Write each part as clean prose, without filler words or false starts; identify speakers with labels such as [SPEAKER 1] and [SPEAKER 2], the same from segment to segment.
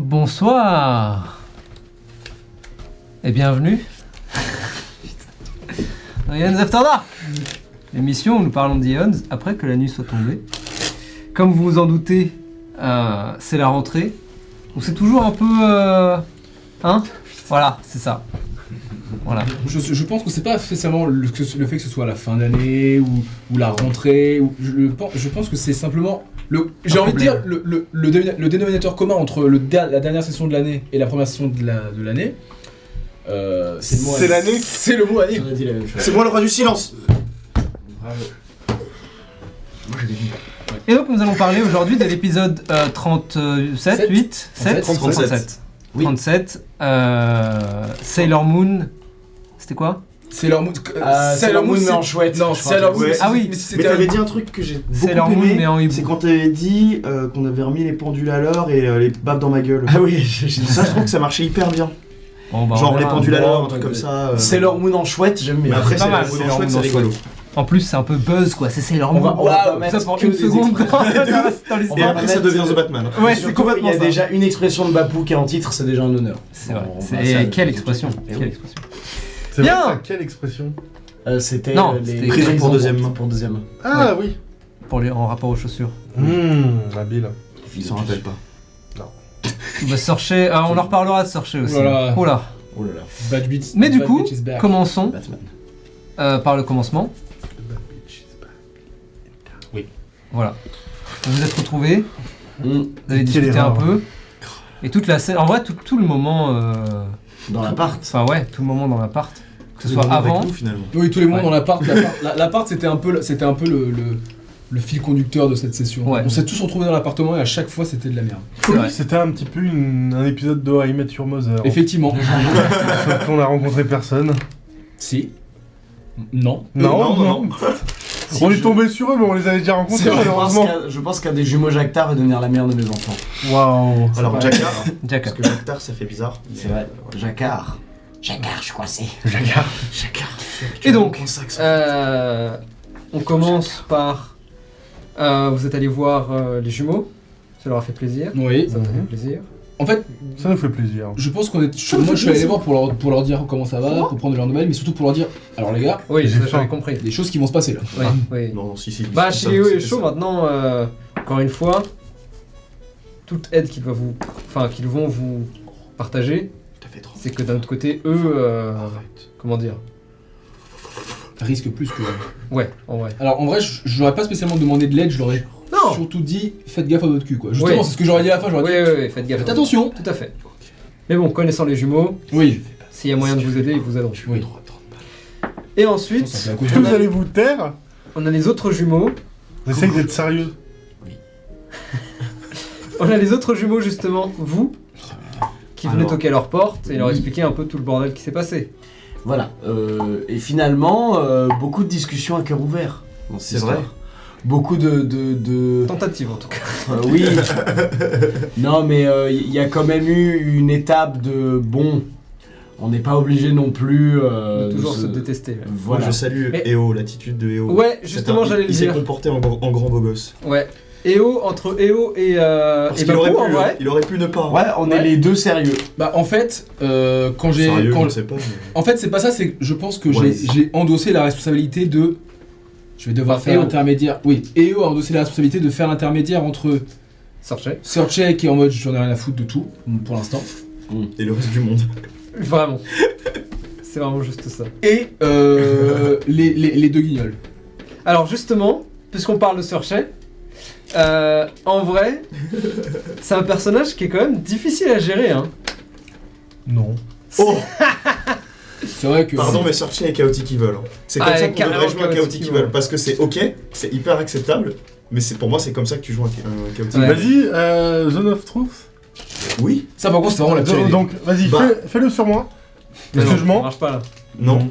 [SPEAKER 1] Bonsoir et bienvenue dans Ion's After Dark, l'émission où nous parlons d'Ions après que la nuit soit tombée. Comme vous vous en doutez, c'est la rentrée, donc c'est toujours un peu... Hein. Voilà, c'est ça. Voilà.
[SPEAKER 2] Je pense que c'est pas spécialement le fait que ce soit la fin d'année ou la rentrée. Je pense que c'est simplement... J'ai envie de dire le dénominateur commun entre la dernière session de l'année et la première session de l'année.
[SPEAKER 3] C'est l'année.
[SPEAKER 2] C'est le mot année.
[SPEAKER 4] On a dit la même chose.
[SPEAKER 3] C'est moi le roi du silence.
[SPEAKER 4] Bravo. Moi j'ai des vies.
[SPEAKER 1] Et donc nous allons parler aujourd'hui de l'épisode 37, 8, 7, 37.
[SPEAKER 4] Oui.
[SPEAKER 1] 37, Sailor Moon, c'était quoi?
[SPEAKER 2] Sailor Moon.
[SPEAKER 4] Sailor Moon mais en chouette.
[SPEAKER 2] Non, Sailor Moon.
[SPEAKER 3] Ouais.
[SPEAKER 1] Ah oui,
[SPEAKER 3] Mais t'avais dit un truc que j'ai
[SPEAKER 1] Sailor
[SPEAKER 3] beaucoup
[SPEAKER 1] Moon
[SPEAKER 3] aimé,
[SPEAKER 1] mais en hibou.
[SPEAKER 3] c'est quand t'avais dit qu'on avait remis les pendules à l'heure et les baffes dans ma gueule.
[SPEAKER 4] Ah oui,
[SPEAKER 3] Ça, je trouve que ça marchait hyper bien.
[SPEAKER 1] Bon, bah, on
[SPEAKER 3] Genre les
[SPEAKER 1] verra.
[SPEAKER 3] pendules à l'heure, un
[SPEAKER 4] Bon,
[SPEAKER 3] truc
[SPEAKER 4] bah,
[SPEAKER 3] comme ça.
[SPEAKER 4] Sailor Moon en chouette, j'aime
[SPEAKER 3] Mais
[SPEAKER 4] bien.
[SPEAKER 3] après,
[SPEAKER 1] c'est pas
[SPEAKER 3] c'est
[SPEAKER 1] mal,
[SPEAKER 3] la
[SPEAKER 1] Sailor
[SPEAKER 3] chouette,
[SPEAKER 1] Moon
[SPEAKER 3] c'est
[SPEAKER 1] en
[SPEAKER 3] rigolo.
[SPEAKER 1] En plus c'est un peu buzz quoi, c'est Sailor Moon.
[SPEAKER 4] On va
[SPEAKER 1] Waouh,
[SPEAKER 4] mettre
[SPEAKER 1] ça prend
[SPEAKER 4] que
[SPEAKER 1] une
[SPEAKER 4] des
[SPEAKER 1] seconde dans
[SPEAKER 4] extraits.
[SPEAKER 1] l'histoire.
[SPEAKER 3] Et après, ça devient The Batman.
[SPEAKER 1] Ouais,
[SPEAKER 4] Surtout,
[SPEAKER 1] c'est complètement
[SPEAKER 4] il y a
[SPEAKER 1] ça.
[SPEAKER 4] déjà une expression de Bapou qui est en titre, c'est déjà un honneur.
[SPEAKER 1] C'est vrai.
[SPEAKER 4] On
[SPEAKER 1] C'est-
[SPEAKER 4] va ça-
[SPEAKER 1] quelle expression.
[SPEAKER 4] Eh
[SPEAKER 1] Quelle
[SPEAKER 4] oui.
[SPEAKER 1] expression.
[SPEAKER 5] C'est
[SPEAKER 1] Bien.
[SPEAKER 5] vrai, ça, quelle expression?
[SPEAKER 4] C'était
[SPEAKER 1] Non,
[SPEAKER 4] les
[SPEAKER 1] c'était
[SPEAKER 3] prison pour deuxième main.
[SPEAKER 4] Pour deuxième main.
[SPEAKER 5] Ah oui.
[SPEAKER 1] En rapport aux chaussures.
[SPEAKER 5] Habile.
[SPEAKER 3] Il s'en rappelle pas.
[SPEAKER 1] Bah, Sorchet, on en reparlera de Sorchet aussi.
[SPEAKER 2] Voilà.
[SPEAKER 1] Oula.
[SPEAKER 4] Oh là là.
[SPEAKER 2] Bad Beats.
[SPEAKER 1] Mais du
[SPEAKER 2] Bad
[SPEAKER 1] coup,
[SPEAKER 2] Bitch is back.
[SPEAKER 1] commençons
[SPEAKER 4] Batman.
[SPEAKER 1] par le commencement.
[SPEAKER 2] Oui.
[SPEAKER 1] Voilà. Vous vous êtes retrouvés,
[SPEAKER 4] Mm.
[SPEAKER 1] vous avez
[SPEAKER 5] Quelle
[SPEAKER 1] discuté un
[SPEAKER 5] erreur.
[SPEAKER 1] peu. Et toute la scène, en vrai, tout le moment.
[SPEAKER 4] Dans l'appart.
[SPEAKER 1] Enfin, ouais, tout le moment dans l'appart. Que ce
[SPEAKER 3] Tout
[SPEAKER 1] soit
[SPEAKER 3] le monde avec
[SPEAKER 1] avant.
[SPEAKER 3] nous, finalement.
[SPEAKER 2] Oui, tous les mondes
[SPEAKER 1] Ouais.
[SPEAKER 2] dans l'appart. L'appart, c'était un peu le fil conducteur de cette session.
[SPEAKER 1] Ouais.
[SPEAKER 2] On s'est tous retrouvés dans l'appartement et à chaque fois, c'était de la merde.
[SPEAKER 1] C'est vrai.
[SPEAKER 5] C'était un petit peu un épisode de How I Met Your Mother.
[SPEAKER 2] Effectivement.
[SPEAKER 5] Sauf qu'on a rencontré personne.
[SPEAKER 2] Si. Non.
[SPEAKER 5] Non. On est tombé sur eux, mais on les avait déjà rencontrés
[SPEAKER 2] C'est vrai,
[SPEAKER 5] malheureusement.
[SPEAKER 4] Je pense qu'un des jumeaux Jactar va devenir la mère de mes enfants.
[SPEAKER 5] Waouh.
[SPEAKER 3] Alors, Jacquard,
[SPEAKER 1] Jack.
[SPEAKER 3] parce que Jacquard, ça fait bizarre.
[SPEAKER 4] C'est vrai. Jacquard. Jacquard, je suis coincé.
[SPEAKER 5] Jacquard.
[SPEAKER 4] Jacquard.
[SPEAKER 1] Et donc,
[SPEAKER 3] On sait que ça-
[SPEAKER 1] on commence par. Vous êtes allé voir les jumeaux. Ça leur a fait plaisir.
[SPEAKER 2] Oui.
[SPEAKER 1] Ça vous a fait plaisir.
[SPEAKER 2] En fait,
[SPEAKER 5] Ça nous fait plaisir.
[SPEAKER 2] je pense qu'on est. Moi, je suis allé les voir pour leur dire comment ça va, pour prendre de leurs nouvelles, mais surtout pour leur dire. Alors, les gars,
[SPEAKER 1] Oui,
[SPEAKER 5] J'ai
[SPEAKER 1] ça, j'avais
[SPEAKER 5] faim.
[SPEAKER 1] compris.
[SPEAKER 2] il y a des choses qui vont se passer là.
[SPEAKER 1] Oui, oui.
[SPEAKER 3] Non, si.
[SPEAKER 1] Bah,
[SPEAKER 3] c'est
[SPEAKER 1] chez
[SPEAKER 3] ça,
[SPEAKER 1] Léo et
[SPEAKER 3] c'est
[SPEAKER 1] Chaud,
[SPEAKER 3] ça.
[SPEAKER 1] maintenant, encore une fois, toute aide qu'ils vont vous partager,
[SPEAKER 3] T'as fait trop.
[SPEAKER 1] c'est que d'un autre côté, eux, comment dire,
[SPEAKER 2] Risque plus que.
[SPEAKER 1] ouais, en vrai.
[SPEAKER 2] Alors, en vrai, je n'aurais pas spécialement demandé de l'aide, je leur ai
[SPEAKER 1] Non.
[SPEAKER 2] surtout dit faites gaffe à votre cul quoi. Justement,
[SPEAKER 1] Oui.
[SPEAKER 2] c'est ce que j'aurais dit à la fin,
[SPEAKER 1] Oui,
[SPEAKER 2] j'aurais dit.
[SPEAKER 1] oui, faites gaffe.
[SPEAKER 2] Faites attention.
[SPEAKER 1] Tout à fait. Mais bon, connaissant les jumeaux,
[SPEAKER 2] Oui.
[SPEAKER 1] s'il y a moyen de vous aider, ils vous aideront.
[SPEAKER 2] Oui.
[SPEAKER 1] Et ensuite,
[SPEAKER 2] Ça fait à
[SPEAKER 5] Est-ce
[SPEAKER 2] cause
[SPEAKER 5] que
[SPEAKER 2] de-
[SPEAKER 5] vous allez vous taire?
[SPEAKER 1] on a les autres jumeaux.
[SPEAKER 5] On essaye d'être sérieux.
[SPEAKER 1] On a les autres jumeaux justement, vous, qui venaient
[SPEAKER 3] Alors.
[SPEAKER 1] toquer à leur porte et leur
[SPEAKER 4] Oui.
[SPEAKER 1] expliquer un peu tout le bordel qui s'est passé.
[SPEAKER 4] Voilà. Et finalement, beaucoup de discussions à cœur ouvert. dans cette
[SPEAKER 3] C'est vrai.
[SPEAKER 4] histoire. Beaucoup de...
[SPEAKER 1] Tentative en tout cas.
[SPEAKER 4] Oui. Non, mais il y a quand même eu une étape de bon. On n'est pas obligé non plus
[SPEAKER 1] De toujours
[SPEAKER 4] de
[SPEAKER 1] se détester. là.
[SPEAKER 3] Moi,
[SPEAKER 4] Voilà.
[SPEAKER 3] je salue
[SPEAKER 1] Mais-
[SPEAKER 3] EO, l'attitude de EO.
[SPEAKER 1] Ouais, justement, j'allais le
[SPEAKER 3] Il s'est
[SPEAKER 1] dire.
[SPEAKER 3] comporté en grand beau gosse.
[SPEAKER 1] Ouais. entre EO et
[SPEAKER 3] Parce qu'il
[SPEAKER 1] Bapou,
[SPEAKER 3] aurait pu,
[SPEAKER 1] en vrai.
[SPEAKER 3] il aurait pu ne pas.
[SPEAKER 4] Ouais, on est
[SPEAKER 1] Ouais.
[SPEAKER 4] les deux sérieux.
[SPEAKER 2] Bah en fait, quand j'ai.
[SPEAKER 3] Sérieux,
[SPEAKER 2] quand-
[SPEAKER 3] je sais pas. mais-
[SPEAKER 2] En fait, c'est pas ça, c'est que je pense que
[SPEAKER 3] Ouais.
[SPEAKER 2] j'ai endossé la responsabilité de. Je vais devoir
[SPEAKER 1] Bah,
[SPEAKER 2] faire
[SPEAKER 1] EO.
[SPEAKER 2] l'intermédiaire. Oui, EO a endossé la responsabilité de faire l'intermédiaire entre
[SPEAKER 1] Sorchet.
[SPEAKER 2] Searchcheck qui est en mode j'en ai rien à foutre de tout, pour l'instant,
[SPEAKER 3] Et le reste du monde.
[SPEAKER 1] Vraiment. C'est vraiment juste ça.
[SPEAKER 2] et les deux guignols.
[SPEAKER 1] Alors justement, puisqu'on parle de Sorchet, en vrai, c'est un personnage qui est quand même difficile à gérer. Hein.
[SPEAKER 5] Non.
[SPEAKER 3] Oh
[SPEAKER 2] C'est vrai que.
[SPEAKER 3] Pardon, mais Searchy est Chaotic Evil. hein. C'est comme
[SPEAKER 1] Ah,
[SPEAKER 3] ça qu'on
[SPEAKER 1] carrément
[SPEAKER 3] devrait jouer à
[SPEAKER 1] Chaotic
[SPEAKER 3] Chaotic
[SPEAKER 1] Evil.
[SPEAKER 3] Evil. Parce que c'est ok, c'est hyper acceptable. Mais pour moi, c'est comme ça que tu joues un Chaotic
[SPEAKER 1] Ouais.
[SPEAKER 3] Evil.
[SPEAKER 5] Vas-y, Zone of Truth.
[SPEAKER 3] Oui.
[SPEAKER 2] Ça, par contre, c'est vraiment la pire idée.
[SPEAKER 5] Donc, vas-y,
[SPEAKER 3] Bah.
[SPEAKER 5] fais-le sur moi.
[SPEAKER 1] Mais
[SPEAKER 5] Est-ce
[SPEAKER 1] non,
[SPEAKER 5] que je
[SPEAKER 1] ça
[SPEAKER 5] mens?
[SPEAKER 1] marche pas là.
[SPEAKER 3] Non.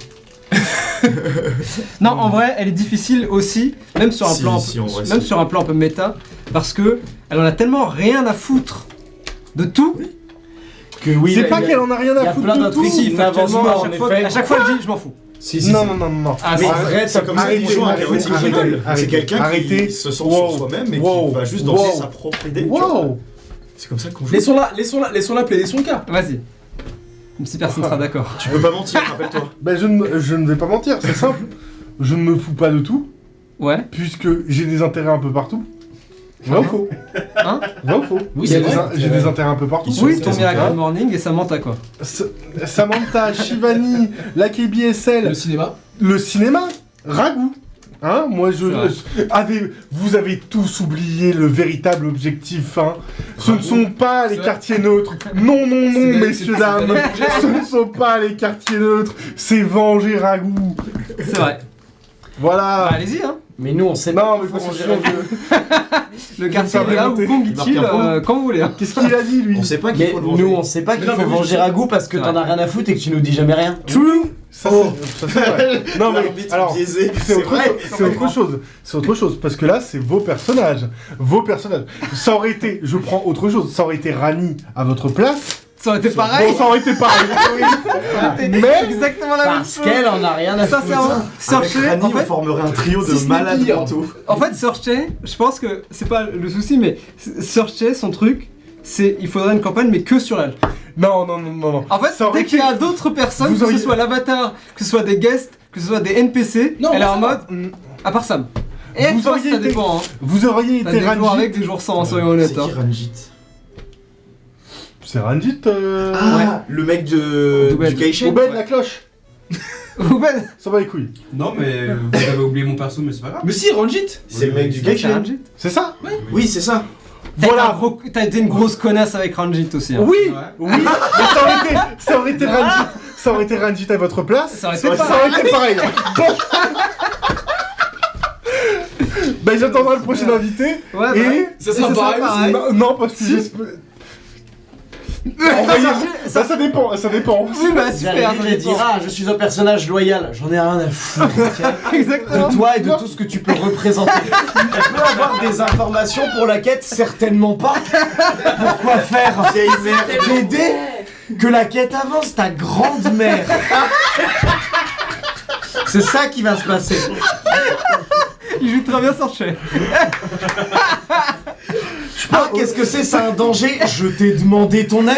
[SPEAKER 1] Non, en vrai, elle est difficile aussi, même sur un
[SPEAKER 3] Si,
[SPEAKER 1] plan,
[SPEAKER 3] si, en vrai,
[SPEAKER 1] même
[SPEAKER 3] si.
[SPEAKER 1] sur un plan un peu méta, parce que elle en a tellement rien à foutre de tout.
[SPEAKER 4] Que oui,
[SPEAKER 5] C'est
[SPEAKER 4] il y a-
[SPEAKER 5] pas qu'elle en a rien
[SPEAKER 4] il y
[SPEAKER 5] à
[SPEAKER 4] a
[SPEAKER 5] foutre
[SPEAKER 4] plein
[SPEAKER 5] de
[SPEAKER 4] d'autres
[SPEAKER 5] tout.
[SPEAKER 4] filles.
[SPEAKER 1] Si, factuellement,
[SPEAKER 4] Malheureusement,
[SPEAKER 1] à chaque fois, elle dit je m'en fous.
[SPEAKER 4] Si, si,
[SPEAKER 5] Non,
[SPEAKER 4] si.
[SPEAKER 5] non, non, non.
[SPEAKER 1] Ah,
[SPEAKER 4] Mais
[SPEAKER 1] c'est
[SPEAKER 4] arrête,
[SPEAKER 3] C'est comme ça qu'il joue un Chaotic Evil. C'est quelqu'un
[SPEAKER 5] Arrêtez.
[SPEAKER 3] qui se sent
[SPEAKER 5] Wow.
[SPEAKER 3] sur soi-même et
[SPEAKER 5] Wow.
[SPEAKER 3] qui va juste danser
[SPEAKER 5] Wow.
[SPEAKER 3] sa propre idée. tu vois.
[SPEAKER 5] Wow!
[SPEAKER 3] C'est comme ça qu'on joue.
[SPEAKER 2] Laissons-la plaider son cas.
[SPEAKER 1] Vas-y. Même si personne sera d'accord.
[SPEAKER 3] Tu peux pas mentir, rappelle-toi.
[SPEAKER 5] Ben je ne vais pas mentir, c'est simple. Je ne me fous pas de tout,
[SPEAKER 1] Ouais.
[SPEAKER 5] puisque j'ai des intérêts un peu partout. Vrai ou faux?
[SPEAKER 1] Hein?
[SPEAKER 5] Vrai ou faux?
[SPEAKER 2] Oui,
[SPEAKER 5] Il y a
[SPEAKER 2] c'est vrai.
[SPEAKER 5] j'ai des intérêts un peu partout.
[SPEAKER 3] Ils sont-
[SPEAKER 1] Oui, ton
[SPEAKER 3] c'est
[SPEAKER 1] Miracle
[SPEAKER 3] ça.
[SPEAKER 1] Morning et Samantha quoi.
[SPEAKER 5] Samantha, Shivani, la KBSL,
[SPEAKER 2] Le cinéma.
[SPEAKER 5] le cinéma, Ragout. Hein, moi
[SPEAKER 1] C'est vrai.
[SPEAKER 5] vous avez tous oublié le véritable objectif. Hein. Ce ne
[SPEAKER 3] Ragout.
[SPEAKER 5] sont pas les
[SPEAKER 2] C'est
[SPEAKER 5] quartiers neutres. Non, non, non,
[SPEAKER 2] C'est
[SPEAKER 5] messieurs,
[SPEAKER 2] c'est-
[SPEAKER 5] dames.
[SPEAKER 2] c'est-
[SPEAKER 5] Ce ne sont pas les quartiers neutres. C'est venger Ragout.
[SPEAKER 1] C'est vrai.
[SPEAKER 5] Voilà.
[SPEAKER 1] Bah, allez-y hein.
[SPEAKER 4] Mais nous, on sait
[SPEAKER 5] Non,
[SPEAKER 4] pas.
[SPEAKER 5] mais
[SPEAKER 4] qu'il faut
[SPEAKER 5] parce que
[SPEAKER 4] ranger
[SPEAKER 5] sinon,
[SPEAKER 4] Ragout.
[SPEAKER 1] Le quartier
[SPEAKER 5] me
[SPEAKER 1] est là où
[SPEAKER 5] noter.
[SPEAKER 1] Kong-il
[SPEAKER 3] Il marque un point.
[SPEAKER 1] quand vous voulez. Hein.
[SPEAKER 5] qu'est-ce qu'il a dit, lui?
[SPEAKER 3] On sait pas qu'il
[SPEAKER 4] Mais
[SPEAKER 3] faut le venger.
[SPEAKER 4] nous, on sait pas qu'il
[SPEAKER 2] Non,
[SPEAKER 4] faut
[SPEAKER 2] mais oui, je
[SPEAKER 4] venger
[SPEAKER 2] sais.
[SPEAKER 4] Ragout parce que
[SPEAKER 1] C'est
[SPEAKER 4] t'en
[SPEAKER 1] vrai.
[SPEAKER 4] as rien à foutre et que tu nous dis jamais rien.
[SPEAKER 5] True. Ça,
[SPEAKER 3] Oh.
[SPEAKER 5] c'est vrai. Non, mais
[SPEAKER 3] L'arbitre
[SPEAKER 5] alors,
[SPEAKER 3] biaisé,
[SPEAKER 5] c'est autre,
[SPEAKER 3] vrai.
[SPEAKER 5] c'est autre chose. C'est autre chose. Parce que là, c'est vos personnages. Vos personnages. Ça aurait été, je prends autre chose, ça aurait été Rani à votre place.
[SPEAKER 1] Ça aurait été pareil.
[SPEAKER 5] Bon, ça aurait été pareil.
[SPEAKER 1] Ça aurait été
[SPEAKER 5] Mais-
[SPEAKER 1] exactement la même
[SPEAKER 4] Parce
[SPEAKER 1] chose.
[SPEAKER 4] qu'elle en a rien à foutre.
[SPEAKER 1] Sincèrement,
[SPEAKER 3] Avec
[SPEAKER 1] Searcher,
[SPEAKER 3] Rani,
[SPEAKER 1] en
[SPEAKER 3] on
[SPEAKER 1] fait,
[SPEAKER 3] formerait un trio de
[SPEAKER 2] si ce n'est
[SPEAKER 3] malades
[SPEAKER 2] pire.
[SPEAKER 3] mentaux.
[SPEAKER 1] Searcher, je pense que c'est pas le souci, mais Searcher, son truc, c'est il faudrait une campagne, mais que sur elle.
[SPEAKER 5] Non, non, non, non, non.
[SPEAKER 1] En fait,
[SPEAKER 5] Ça aurait
[SPEAKER 1] dès qu'il y a
[SPEAKER 5] été-
[SPEAKER 1] d'autres personnes,
[SPEAKER 5] Vous
[SPEAKER 1] que
[SPEAKER 5] auriez-
[SPEAKER 1] ce soit l'avatar, que ce soit des guests, que ce soit des NPC,
[SPEAKER 2] Non,
[SPEAKER 1] elle est
[SPEAKER 2] mais
[SPEAKER 1] en
[SPEAKER 2] ça
[SPEAKER 1] mode,
[SPEAKER 5] Mm,
[SPEAKER 1] à part Sam. Et
[SPEAKER 5] Vous
[SPEAKER 1] toi,
[SPEAKER 5] auriez
[SPEAKER 1] ça
[SPEAKER 5] été-
[SPEAKER 1] dépend. Hein.
[SPEAKER 5] Vous auriez
[SPEAKER 1] T'as
[SPEAKER 5] été
[SPEAKER 1] des jours
[SPEAKER 5] Ranjit.
[SPEAKER 1] avec, des jours sans, soyons
[SPEAKER 3] C'est
[SPEAKER 1] honnêtes.
[SPEAKER 3] qui
[SPEAKER 1] Hein.
[SPEAKER 3] Ranjit?
[SPEAKER 5] C'est Ranjit.
[SPEAKER 3] Ah, le mec de
[SPEAKER 1] Doubel.
[SPEAKER 3] du Kaishen.
[SPEAKER 5] Obed la cloche.
[SPEAKER 1] Ou ben,
[SPEAKER 5] Ça va les couilles.
[SPEAKER 6] Non, mais vous avez oublié mon perso, mais c'est pas grave.
[SPEAKER 2] Mais si, Ranjit.
[SPEAKER 3] C'est le mec du
[SPEAKER 1] c'est
[SPEAKER 3] Kaishen.
[SPEAKER 1] Ranjit.
[SPEAKER 5] C'est ça?
[SPEAKER 3] Oui, c'est ça.
[SPEAKER 5] Voilà.
[SPEAKER 1] T'as été une grosse connasse avec Ranjit aussi. Hein.
[SPEAKER 5] Oui,
[SPEAKER 6] Ouais.
[SPEAKER 5] oui. Mais ça aurait été Ranjit. Ça aurait été Ranjit à votre place.
[SPEAKER 1] Ça aurait été
[SPEAKER 3] Ça
[SPEAKER 1] pas.
[SPEAKER 5] Ça aurait été pareil. Bon. Ben j'attendrai le prochain invité.
[SPEAKER 1] Ouais, bah
[SPEAKER 5] Et
[SPEAKER 1] ouais.
[SPEAKER 2] Ça sera
[SPEAKER 1] Et
[SPEAKER 2] pareil
[SPEAKER 5] Non, non, parce que
[SPEAKER 1] Si.
[SPEAKER 5] j'espère. Ça dépend, ça dépend.
[SPEAKER 1] Oui, bah super.
[SPEAKER 4] J'arrive
[SPEAKER 1] ça
[SPEAKER 4] et
[SPEAKER 1] dépend.
[SPEAKER 4] dire ah je suis un personnage loyal, j'en ai rien à foutre
[SPEAKER 1] Exactement.
[SPEAKER 4] de toi et de tout ce que tu peux représenter. Je peux avoir des informations pour la quête, certainement pas. Pourquoi faire
[SPEAKER 3] Vieille merde.
[SPEAKER 4] T'aider que la quête avance, ta grande mère. C'est ça qui va se passer.
[SPEAKER 1] Il joue très bien Searcher.
[SPEAKER 4] Ah, qu'est-ce que c'est un danger? Je t'ai demandé ton aide.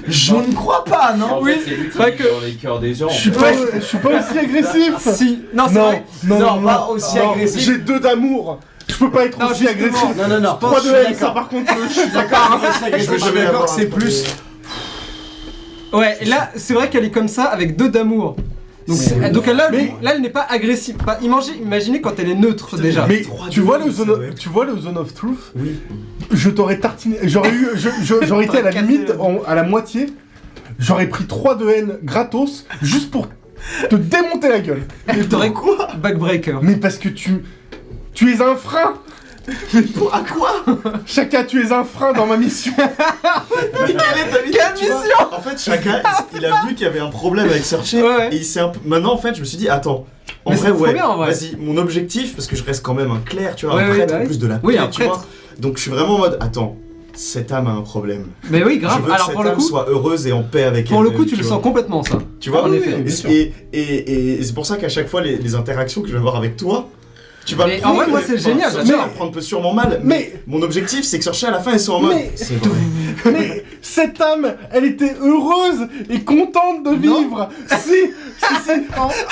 [SPEAKER 4] Je ne crois pas, non?
[SPEAKER 1] Oui,
[SPEAKER 7] c'est lui
[SPEAKER 1] c'est vrai
[SPEAKER 7] qui
[SPEAKER 1] que-
[SPEAKER 7] dans les cœurs des gens.
[SPEAKER 5] Je suis pas aussi agressif.
[SPEAKER 1] Si. Non, c'est
[SPEAKER 5] Non,
[SPEAKER 1] vrai.
[SPEAKER 4] Non, pas aussi agressif.
[SPEAKER 5] J'ai 2 d'amour. Je peux pas être
[SPEAKER 1] Non,
[SPEAKER 5] aussi
[SPEAKER 1] justement.
[SPEAKER 5] agressif.
[SPEAKER 4] Non, non, non.
[SPEAKER 5] 3
[SPEAKER 4] je
[SPEAKER 5] de
[SPEAKER 4] suis
[SPEAKER 5] haine, ça
[SPEAKER 4] d'accord.
[SPEAKER 5] par contre, je suis
[SPEAKER 4] D'accord,
[SPEAKER 3] Je veux
[SPEAKER 4] je suis
[SPEAKER 3] jamais
[SPEAKER 4] d'accord
[SPEAKER 3] avoir
[SPEAKER 4] que
[SPEAKER 3] un
[SPEAKER 4] c'est
[SPEAKER 3] problème.
[SPEAKER 4] plus.
[SPEAKER 1] Ouais, et là, c'est vrai qu'elle est comme ça avec 2 d'amour. Donc, donc là, elle n'est pas agressive. Pas, imaginez quand elle est neutre déjà.
[SPEAKER 5] Mais
[SPEAKER 3] Trois
[SPEAKER 5] tu
[SPEAKER 3] de
[SPEAKER 5] vois,
[SPEAKER 3] haine, ça doit être-
[SPEAKER 5] tu vois le Zone of Truth?
[SPEAKER 3] Oui.
[SPEAKER 5] Je t'aurais tartiné. J'aurais été à la
[SPEAKER 1] Cassé,
[SPEAKER 5] limite, à la moitié. J'aurais pris 3 de haine gratos juste pour te démonter la gueule.
[SPEAKER 1] Et t'aurais quoi Backbreaker.
[SPEAKER 5] Mais parce que tu es un frein.
[SPEAKER 3] À quoi?
[SPEAKER 5] Chacun, tu es un frein dans ma mission.
[SPEAKER 1] Quelle mission
[SPEAKER 3] En fait, chacun, il a vu qu'il y avait un problème avec Searcher.
[SPEAKER 1] Ouais, ouais.
[SPEAKER 3] Et il s'est un peu... Maintenant, en fait, je me suis dit, attends. En
[SPEAKER 1] Mais
[SPEAKER 3] vrai,
[SPEAKER 1] c'est trop
[SPEAKER 3] ouais.
[SPEAKER 1] bien, en vrai.
[SPEAKER 3] Vas-y, mon objectif, parce que je reste quand même un clerc, tu vois,
[SPEAKER 1] Ouais,
[SPEAKER 3] un
[SPEAKER 1] ouais,
[SPEAKER 3] prêtre
[SPEAKER 1] bah
[SPEAKER 3] en
[SPEAKER 1] oui.
[SPEAKER 3] plus de la
[SPEAKER 1] Oui,
[SPEAKER 3] paix,
[SPEAKER 1] un
[SPEAKER 3] tu vois.
[SPEAKER 1] prêtre.
[SPEAKER 3] Donc je suis vraiment en mode, attends, cette âme a un problème.
[SPEAKER 1] Mais oui,
[SPEAKER 3] Je
[SPEAKER 1] grave.
[SPEAKER 3] veux que
[SPEAKER 1] Alors
[SPEAKER 3] cette
[SPEAKER 1] pour le
[SPEAKER 3] âme
[SPEAKER 1] coup,
[SPEAKER 3] soit heureuse et en paix avec
[SPEAKER 1] pour le
[SPEAKER 3] elle-même,
[SPEAKER 1] coup, tu le
[SPEAKER 3] vois.
[SPEAKER 1] sens complètement ça.
[SPEAKER 3] Tu vois,
[SPEAKER 1] En effet.
[SPEAKER 2] bien sûr.
[SPEAKER 3] et c'est pour ça qu'à chaque fois, les interactions que je vais avoir avec toi, tu vas
[SPEAKER 1] Mais
[SPEAKER 3] le
[SPEAKER 1] en vrai,
[SPEAKER 3] prendre,
[SPEAKER 1] moi, c'est génial,
[SPEAKER 3] Searcher
[SPEAKER 1] j'adore.
[SPEAKER 3] va le prendre un peu sûrement mal.
[SPEAKER 5] Mais-
[SPEAKER 3] mon objectif, c'est que Searcher à la fin, elle soit en mode.
[SPEAKER 5] Mais-
[SPEAKER 3] C'est vrai.
[SPEAKER 5] Mais cette âme, elle était heureuse et contente de vivre. Si.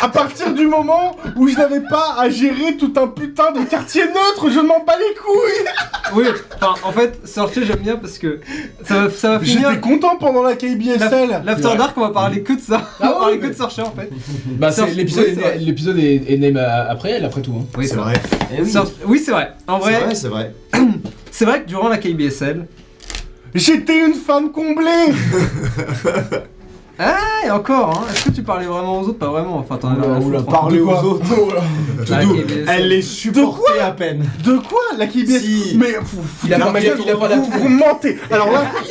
[SPEAKER 5] À partir du moment où je n'avais pas à gérer tout un putain de quartier neutre, je m'en bats les couilles.
[SPEAKER 1] Oui, enfin, en fait, Searcher, j'aime bien parce que ça va finir.
[SPEAKER 5] J'étais content pendant la KBSL.
[SPEAKER 1] L'After Dark, on va parler que de ça. On va
[SPEAKER 2] Ah
[SPEAKER 1] parler
[SPEAKER 2] ouais,
[SPEAKER 1] que
[SPEAKER 2] mais-
[SPEAKER 1] de Searcher en fait.
[SPEAKER 2] Bah, c'est
[SPEAKER 1] Oui,
[SPEAKER 2] l'épisode
[SPEAKER 1] c'est vrai.
[SPEAKER 2] l'épisode est né après elle, après tout. Hein.
[SPEAKER 1] Oui,
[SPEAKER 3] C'est vrai.
[SPEAKER 1] Oui, c'est vrai. En
[SPEAKER 3] C'est
[SPEAKER 1] vrai,
[SPEAKER 3] vrai, c'est vrai.
[SPEAKER 1] c'est vrai que durant la KBSL.
[SPEAKER 5] J'étais une femme comblée.
[SPEAKER 1] Ah, et encore, hein. Est-ce que tu parlais vraiment aux autres? Pas vraiment. Enfin, t'en as rien à
[SPEAKER 4] Oula,
[SPEAKER 1] foutre, hein.
[SPEAKER 4] parler
[SPEAKER 5] De
[SPEAKER 4] aux
[SPEAKER 5] quoi
[SPEAKER 4] autres.
[SPEAKER 1] La
[SPEAKER 3] Doudou,
[SPEAKER 1] KBSL.
[SPEAKER 3] elle les
[SPEAKER 4] Supporter à peine.
[SPEAKER 5] De quoi la KBSL?
[SPEAKER 3] Si.
[SPEAKER 5] Mais
[SPEAKER 2] Il a
[SPEAKER 5] non,
[SPEAKER 2] pas-
[SPEAKER 5] mais
[SPEAKER 2] il a pas la
[SPEAKER 5] vous, vous mentez.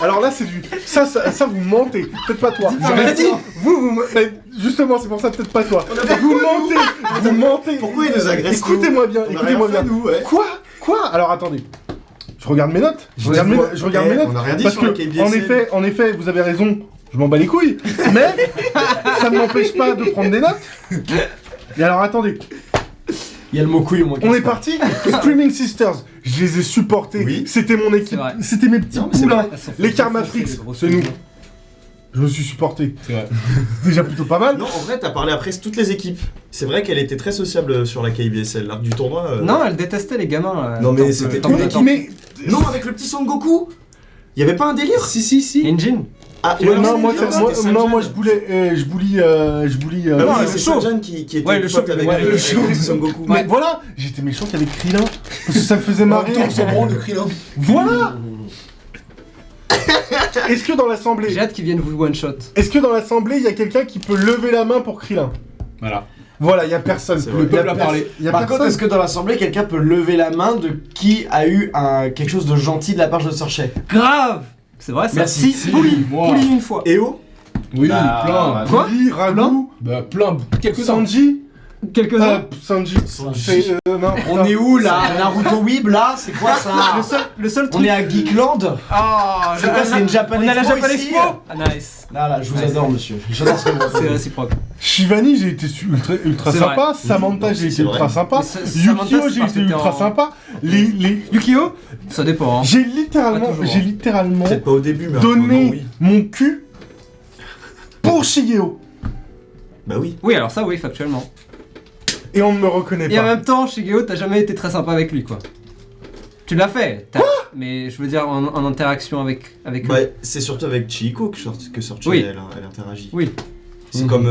[SPEAKER 5] Alors là c'est du ça vous mentez. Peut-être pas toi.
[SPEAKER 2] rien dit.
[SPEAKER 5] Mais justement c'est pour ça peut-être pas toi. Vous mentez.
[SPEAKER 3] Pourquoi il nous agresse,
[SPEAKER 5] Écoutez-moi bien.
[SPEAKER 3] On a
[SPEAKER 5] Écoutez-moi
[SPEAKER 3] rien fait,
[SPEAKER 5] bien.
[SPEAKER 3] nous, ouais.
[SPEAKER 5] Quoi? Alors attendez. Je regarde mes notes. Je
[SPEAKER 3] Ouais,
[SPEAKER 5] regarde
[SPEAKER 3] quoi
[SPEAKER 5] mes notes.
[SPEAKER 3] On a rien dit
[SPEAKER 5] Parce
[SPEAKER 3] sur le
[SPEAKER 5] que
[SPEAKER 3] KBSL.
[SPEAKER 5] en effet, vous avez raison. Je m'en bats les couilles. Mais ça ne m'empêche pas de prendre des notes. Et alors attendez.
[SPEAKER 4] Il y a le mot couille au moins.
[SPEAKER 5] On est parti. Screaming Sisters, je les ai supportés.
[SPEAKER 3] Oui.
[SPEAKER 5] C'était mon
[SPEAKER 1] C'est
[SPEAKER 5] équipe.
[SPEAKER 1] vrai.
[SPEAKER 5] C'était mes petits
[SPEAKER 3] Non, mais c'est
[SPEAKER 5] poulains.
[SPEAKER 3] vrai.
[SPEAKER 5] Les Karma Freaks, c'est nous. Je me suis supporté.
[SPEAKER 2] C'est vrai.
[SPEAKER 5] C'est déjà plutôt pas mal.
[SPEAKER 3] Non, en vrai, t'as parlé après toutes les équipes. C'est vrai qu'elle était très sociable sur la KBSL, l'arc du tournoi.
[SPEAKER 1] Non, elle détestait les gamins.
[SPEAKER 3] Non, mais
[SPEAKER 1] tant que-
[SPEAKER 3] c'était
[SPEAKER 1] tant
[SPEAKER 3] tout
[SPEAKER 1] que-
[SPEAKER 3] le
[SPEAKER 1] tant-
[SPEAKER 5] Mais
[SPEAKER 3] Non, avec le petit Son Goku. Y avait pas un délire
[SPEAKER 2] Si.
[SPEAKER 1] Engine.
[SPEAKER 3] Ah,
[SPEAKER 5] Ouais, non,
[SPEAKER 3] c'est
[SPEAKER 5] moi,
[SPEAKER 3] bien,
[SPEAKER 5] moi,
[SPEAKER 3] c'était
[SPEAKER 5] non,
[SPEAKER 3] Sanjan.
[SPEAKER 5] moi, je bully.
[SPEAKER 3] Ah
[SPEAKER 1] Non,
[SPEAKER 3] oui,
[SPEAKER 1] le
[SPEAKER 3] c'est
[SPEAKER 1] show.
[SPEAKER 3] Sanjan qui était
[SPEAKER 1] Ouais, le
[SPEAKER 3] pote
[SPEAKER 1] show,
[SPEAKER 3] avec
[SPEAKER 1] ouais,
[SPEAKER 3] le
[SPEAKER 1] le
[SPEAKER 3] show de Son Goku.
[SPEAKER 5] Mais voilà, j'étais méchant qu'avec Krillin. Parce que ça me faisait marrer.
[SPEAKER 2] On s'en branle de Krillin.
[SPEAKER 5] Voilà. Est-ce que dans l'assemblée,
[SPEAKER 1] J'ai hâte qu'ils viennent vous one shot.
[SPEAKER 5] est-ce que dans l'assemblée, il y a quelqu'un qui peut lever la main pour Krillin?
[SPEAKER 2] Voilà.
[SPEAKER 5] Voilà, il y a personne.
[SPEAKER 3] C'est vrai.
[SPEAKER 2] Le peuple
[SPEAKER 5] Y a
[SPEAKER 2] a parlé.
[SPEAKER 5] Il y a
[SPEAKER 4] Par
[SPEAKER 5] personne.
[SPEAKER 4] contre, est-ce que dans l'assemblée, quelqu'un peut lever la main de qui a eu quelque chose de gentil de la part de Sorchet?
[SPEAKER 1] Grave. C'est vrai ça.
[SPEAKER 4] Merci.
[SPEAKER 1] Si, Pouli.
[SPEAKER 2] moi.
[SPEAKER 1] Pouli une fois.
[SPEAKER 3] EO
[SPEAKER 2] Oui,
[SPEAKER 4] Bah,
[SPEAKER 2] plein.
[SPEAKER 1] Quoi
[SPEAKER 5] Bully, Ragu,
[SPEAKER 2] Bah, plein. Quelques-uns.
[SPEAKER 5] Sanji.
[SPEAKER 1] Quelques-uns.
[SPEAKER 5] Sanji.
[SPEAKER 3] Sanji.
[SPEAKER 5] C'est, non,
[SPEAKER 4] On
[SPEAKER 5] putain.
[SPEAKER 4] est où là? Naruto Weeb là? C'est quoi
[SPEAKER 1] Le
[SPEAKER 4] ça?
[SPEAKER 1] seul
[SPEAKER 4] On
[SPEAKER 1] truc.
[SPEAKER 4] est à Geekland?
[SPEAKER 1] Ah,
[SPEAKER 4] C'est quoi? C'est une Japan
[SPEAKER 1] On est à la
[SPEAKER 4] Expo
[SPEAKER 1] Japan
[SPEAKER 4] ici
[SPEAKER 1] Expo. Ah nice.
[SPEAKER 4] Là, je vous
[SPEAKER 1] Ouais,
[SPEAKER 4] adore, monsieur. J'adore ce que vous
[SPEAKER 1] C'est
[SPEAKER 4] faites.
[SPEAKER 1] réciproque.
[SPEAKER 5] Shivani, j'ai été ultra
[SPEAKER 1] C'est
[SPEAKER 5] sympa.
[SPEAKER 1] vrai.
[SPEAKER 5] Samantha,
[SPEAKER 3] Oui,
[SPEAKER 5] j'ai
[SPEAKER 3] c'est
[SPEAKER 5] été
[SPEAKER 3] vrai.
[SPEAKER 5] ultra sympa.
[SPEAKER 1] Mais Samantha,
[SPEAKER 5] Yukio,
[SPEAKER 1] c'est
[SPEAKER 5] j'ai
[SPEAKER 1] parce
[SPEAKER 5] été
[SPEAKER 1] que t'es
[SPEAKER 5] ultra
[SPEAKER 1] en-
[SPEAKER 5] sympa. Les...
[SPEAKER 1] Yukio. Ça dépend. Hein.
[SPEAKER 5] J'ai
[SPEAKER 1] Pas
[SPEAKER 5] littéralement,
[SPEAKER 1] toujours,
[SPEAKER 3] Peut-être pas au début, mais à un
[SPEAKER 5] donné
[SPEAKER 3] moment, oui.
[SPEAKER 5] mon cul pour Shigeo.
[SPEAKER 3] Bah oui.
[SPEAKER 1] Oui, alors ça, oui, factuellement.
[SPEAKER 5] Et on ne me reconnaît
[SPEAKER 1] Et en
[SPEAKER 5] pas.
[SPEAKER 1] même temps, Shigeo, t'as jamais été très sympa avec lui, quoi. Tu l'as fait. Mais je veux dire en interaction avec
[SPEAKER 3] Bah,
[SPEAKER 1] lui.
[SPEAKER 3] c'est surtout avec Chieko que Sorcha
[SPEAKER 1] Oui.
[SPEAKER 3] elle interagit.
[SPEAKER 1] Oui.
[SPEAKER 3] C'est comme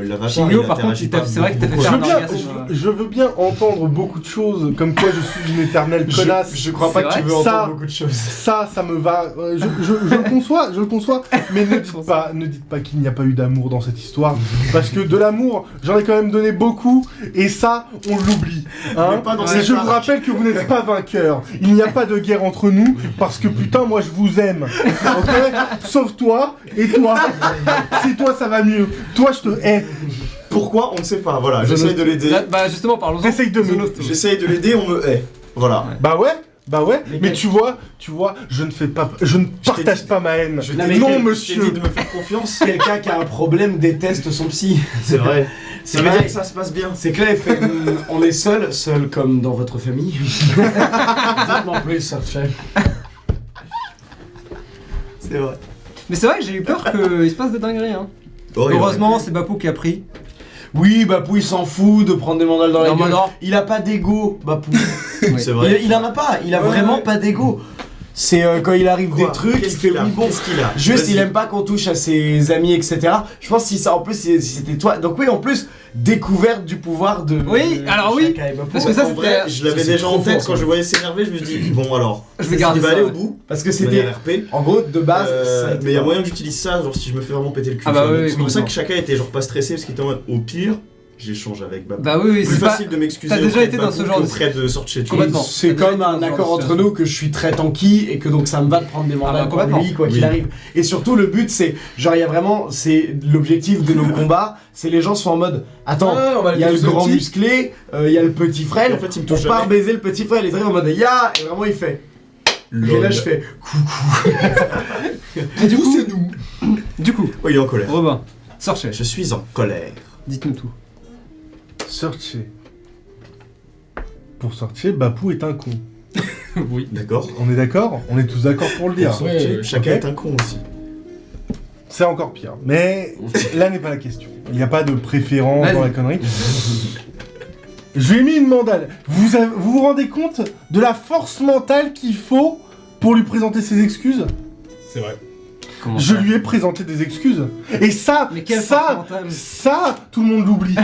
[SPEAKER 3] l'avatar.
[SPEAKER 1] Shigeo,
[SPEAKER 3] il
[SPEAKER 1] par contre,
[SPEAKER 3] interagit pas
[SPEAKER 1] c'est vrai que t'as fait
[SPEAKER 3] beaucoup.
[SPEAKER 1] faire
[SPEAKER 5] Je
[SPEAKER 1] un
[SPEAKER 5] veux, bien,
[SPEAKER 1] orgasme.
[SPEAKER 5] je veux bien entendre beaucoup de choses, comme quoi je suis une éternelle connasse.
[SPEAKER 4] Je crois pas
[SPEAKER 1] C'est
[SPEAKER 4] que tu
[SPEAKER 1] vrai,
[SPEAKER 4] veux
[SPEAKER 5] ça-
[SPEAKER 4] entendre beaucoup de choses.
[SPEAKER 5] Ça me va. Je le conçois, mais ne dites pas qu'il n'y a pas eu d'amour dans cette histoire, parce que de l'amour, j'en ai quand même donné beaucoup, et ça, on l'oublie. Hein.
[SPEAKER 3] Mais pas dans
[SPEAKER 5] Et
[SPEAKER 3] cette
[SPEAKER 5] je vous
[SPEAKER 3] arc.
[SPEAKER 5] rappelle que vous n'êtes pas vainqueur. Il n'y a pas de guerre entre nous, parce que putain, moi je vous aime. Ok. Sauf toi et toi. Si toi ça va mieux, toi je te hais.
[SPEAKER 3] Pourquoi on ne sait pas. Voilà, j'essaye de l'aider.
[SPEAKER 1] Là, bah justement, parlons-en.
[SPEAKER 5] Essaye de me-
[SPEAKER 1] Zonosto.
[SPEAKER 3] J'essaye de l'aider, on me hait. Voilà.
[SPEAKER 5] Bah ouais,
[SPEAKER 4] Mais
[SPEAKER 5] mais
[SPEAKER 4] quel-
[SPEAKER 5] tu vois, je ne partage pas ma haine.
[SPEAKER 3] Je
[SPEAKER 4] Non,
[SPEAKER 3] t'ai
[SPEAKER 4] mais
[SPEAKER 3] dit-
[SPEAKER 5] non,
[SPEAKER 3] je t'ai
[SPEAKER 5] monsieur.
[SPEAKER 3] dit de me faire confiance.
[SPEAKER 4] Quelqu'un qui a un problème déteste son psy.
[SPEAKER 3] C'est vrai.
[SPEAKER 4] C'est
[SPEAKER 3] Ça veut
[SPEAKER 4] vrai.
[SPEAKER 3] dire que ça se passe bien.
[SPEAKER 4] C'est clair, on est seul comme dans votre famille. Dites-moi plus, Sorchet.
[SPEAKER 3] C'est vrai.
[SPEAKER 1] Mais c'est vrai que j'ai eu peur qu'il se passe des dingueries. Hein.
[SPEAKER 3] Oh, il
[SPEAKER 1] Heureusement,
[SPEAKER 3] aurait
[SPEAKER 1] c'est Bapou qui a pris.
[SPEAKER 4] Oui, Bapou il s'en fout de prendre des mandales dans la
[SPEAKER 1] Non,
[SPEAKER 4] gueule.
[SPEAKER 1] non.
[SPEAKER 4] Il a pas d'ego, Bapou.
[SPEAKER 3] pu. C'est vrai.
[SPEAKER 4] Il en a pas, il a
[SPEAKER 3] Ouais,
[SPEAKER 4] vraiment
[SPEAKER 3] ouais.
[SPEAKER 4] pas d'ego. C'est quand il arrive
[SPEAKER 3] Quoi
[SPEAKER 4] des trucs, il
[SPEAKER 3] Qu'est-ce
[SPEAKER 4] fait
[SPEAKER 3] qu'il a
[SPEAKER 4] oui bon.
[SPEAKER 3] Qu'est-ce qu'il a
[SPEAKER 4] Juste,
[SPEAKER 3] Vas-y.
[SPEAKER 4] il aime pas qu'on touche à ses amis, etc. Je pense que si ça, en plus, si c'était toi. Donc oui, en plus, découverte du pouvoir de.
[SPEAKER 1] Oui,
[SPEAKER 4] de
[SPEAKER 1] alors oui,
[SPEAKER 4] Shaka et Bapou.
[SPEAKER 1] parce que ça,
[SPEAKER 3] En vrai, je l'avais
[SPEAKER 4] c'est
[SPEAKER 3] déjà
[SPEAKER 4] trop
[SPEAKER 3] en tête
[SPEAKER 4] fort,
[SPEAKER 3] quand
[SPEAKER 4] ça.
[SPEAKER 3] je voyais s'énerver, je me dis bon alors,
[SPEAKER 1] Je vais garder
[SPEAKER 3] il va
[SPEAKER 1] ça,
[SPEAKER 3] aller
[SPEAKER 1] ouais.
[SPEAKER 3] au bout.
[SPEAKER 4] Parce que
[SPEAKER 3] De
[SPEAKER 4] c'était.
[SPEAKER 3] manière RP.
[SPEAKER 4] En gros, de base, ça a été
[SPEAKER 3] Mais il y a
[SPEAKER 4] pas-
[SPEAKER 3] moyen que j'utilise ça, genre si je me fais vraiment péter le cul.
[SPEAKER 1] Ah bah
[SPEAKER 3] tu vois.
[SPEAKER 1] oui,
[SPEAKER 3] c'est pour ça
[SPEAKER 1] oui,
[SPEAKER 3] que chacun était genre pas stressé parce qu'il était en mode au pire, j'échange avec Bapou.
[SPEAKER 1] Bah oui, oui,
[SPEAKER 3] Plus
[SPEAKER 1] c'est pas.
[SPEAKER 3] facile de m'excuser.
[SPEAKER 1] t'as déjà
[SPEAKER 3] auprès
[SPEAKER 1] été
[SPEAKER 3] de
[SPEAKER 1] dans
[SPEAKER 3] Bapou
[SPEAKER 1] ce genre de-
[SPEAKER 3] qu'auprès de Sorcha.
[SPEAKER 1] Complètement.
[SPEAKER 4] C'est
[SPEAKER 1] T'as déjà
[SPEAKER 4] comme
[SPEAKER 1] été dans
[SPEAKER 4] un
[SPEAKER 1] ce genre
[SPEAKER 4] accord
[SPEAKER 1] de
[SPEAKER 4] entre
[SPEAKER 1] situation.
[SPEAKER 4] nous que je suis très tanky et que donc ça me va de prendre des mandats
[SPEAKER 1] bah,
[SPEAKER 4] pour
[SPEAKER 1] complètement.
[SPEAKER 4] lui quoi
[SPEAKER 3] Oui.
[SPEAKER 4] qu'il arrive. Et surtout le but c'est genre il y a vraiment c'est l'objectif de nos combats, c'est les gens sont en mode attends,
[SPEAKER 2] Ah, on va
[SPEAKER 4] il y a le
[SPEAKER 2] toucher
[SPEAKER 4] grand
[SPEAKER 2] petit.
[SPEAKER 4] musclé, il y a le petit frère,
[SPEAKER 3] Et en fait, il me
[SPEAKER 4] on
[SPEAKER 3] touche
[SPEAKER 4] part
[SPEAKER 3] jamais.
[SPEAKER 4] baiser le petit frère, il arrive en mode ya et vraiment il fait. Et là je fais coucou.
[SPEAKER 1] Et du coup, c'est nous. Du coup,
[SPEAKER 3] Oh, il est en colère.
[SPEAKER 1] Robin, Sorchet,
[SPEAKER 3] Je suis en colère.
[SPEAKER 1] dites-nous tout.
[SPEAKER 5] Sortir. Pour sortir, Bapou est un con.
[SPEAKER 2] Oui.
[SPEAKER 3] D'accord.
[SPEAKER 5] On est d'accord? On est tous d'accord pour le dire.
[SPEAKER 2] Ouais,
[SPEAKER 3] Chacun
[SPEAKER 5] ok.
[SPEAKER 3] est un con aussi.
[SPEAKER 5] C'est encore pire. Mais là n'est pas la question. Il n'y a pas de préférence
[SPEAKER 1] Vas-y.
[SPEAKER 5] dans la connerie. Je lui ai mis une mandale. Vous vous rendez compte de la force mentale qu'il faut pour lui présenter ses excuses?
[SPEAKER 2] C'est vrai.
[SPEAKER 1] Comment
[SPEAKER 5] Je
[SPEAKER 1] ça
[SPEAKER 5] lui ai présenté des excuses. Et ça,
[SPEAKER 1] Mais quelle force
[SPEAKER 5] ça,
[SPEAKER 1] mentale.
[SPEAKER 5] ça, tout le monde l'oublie.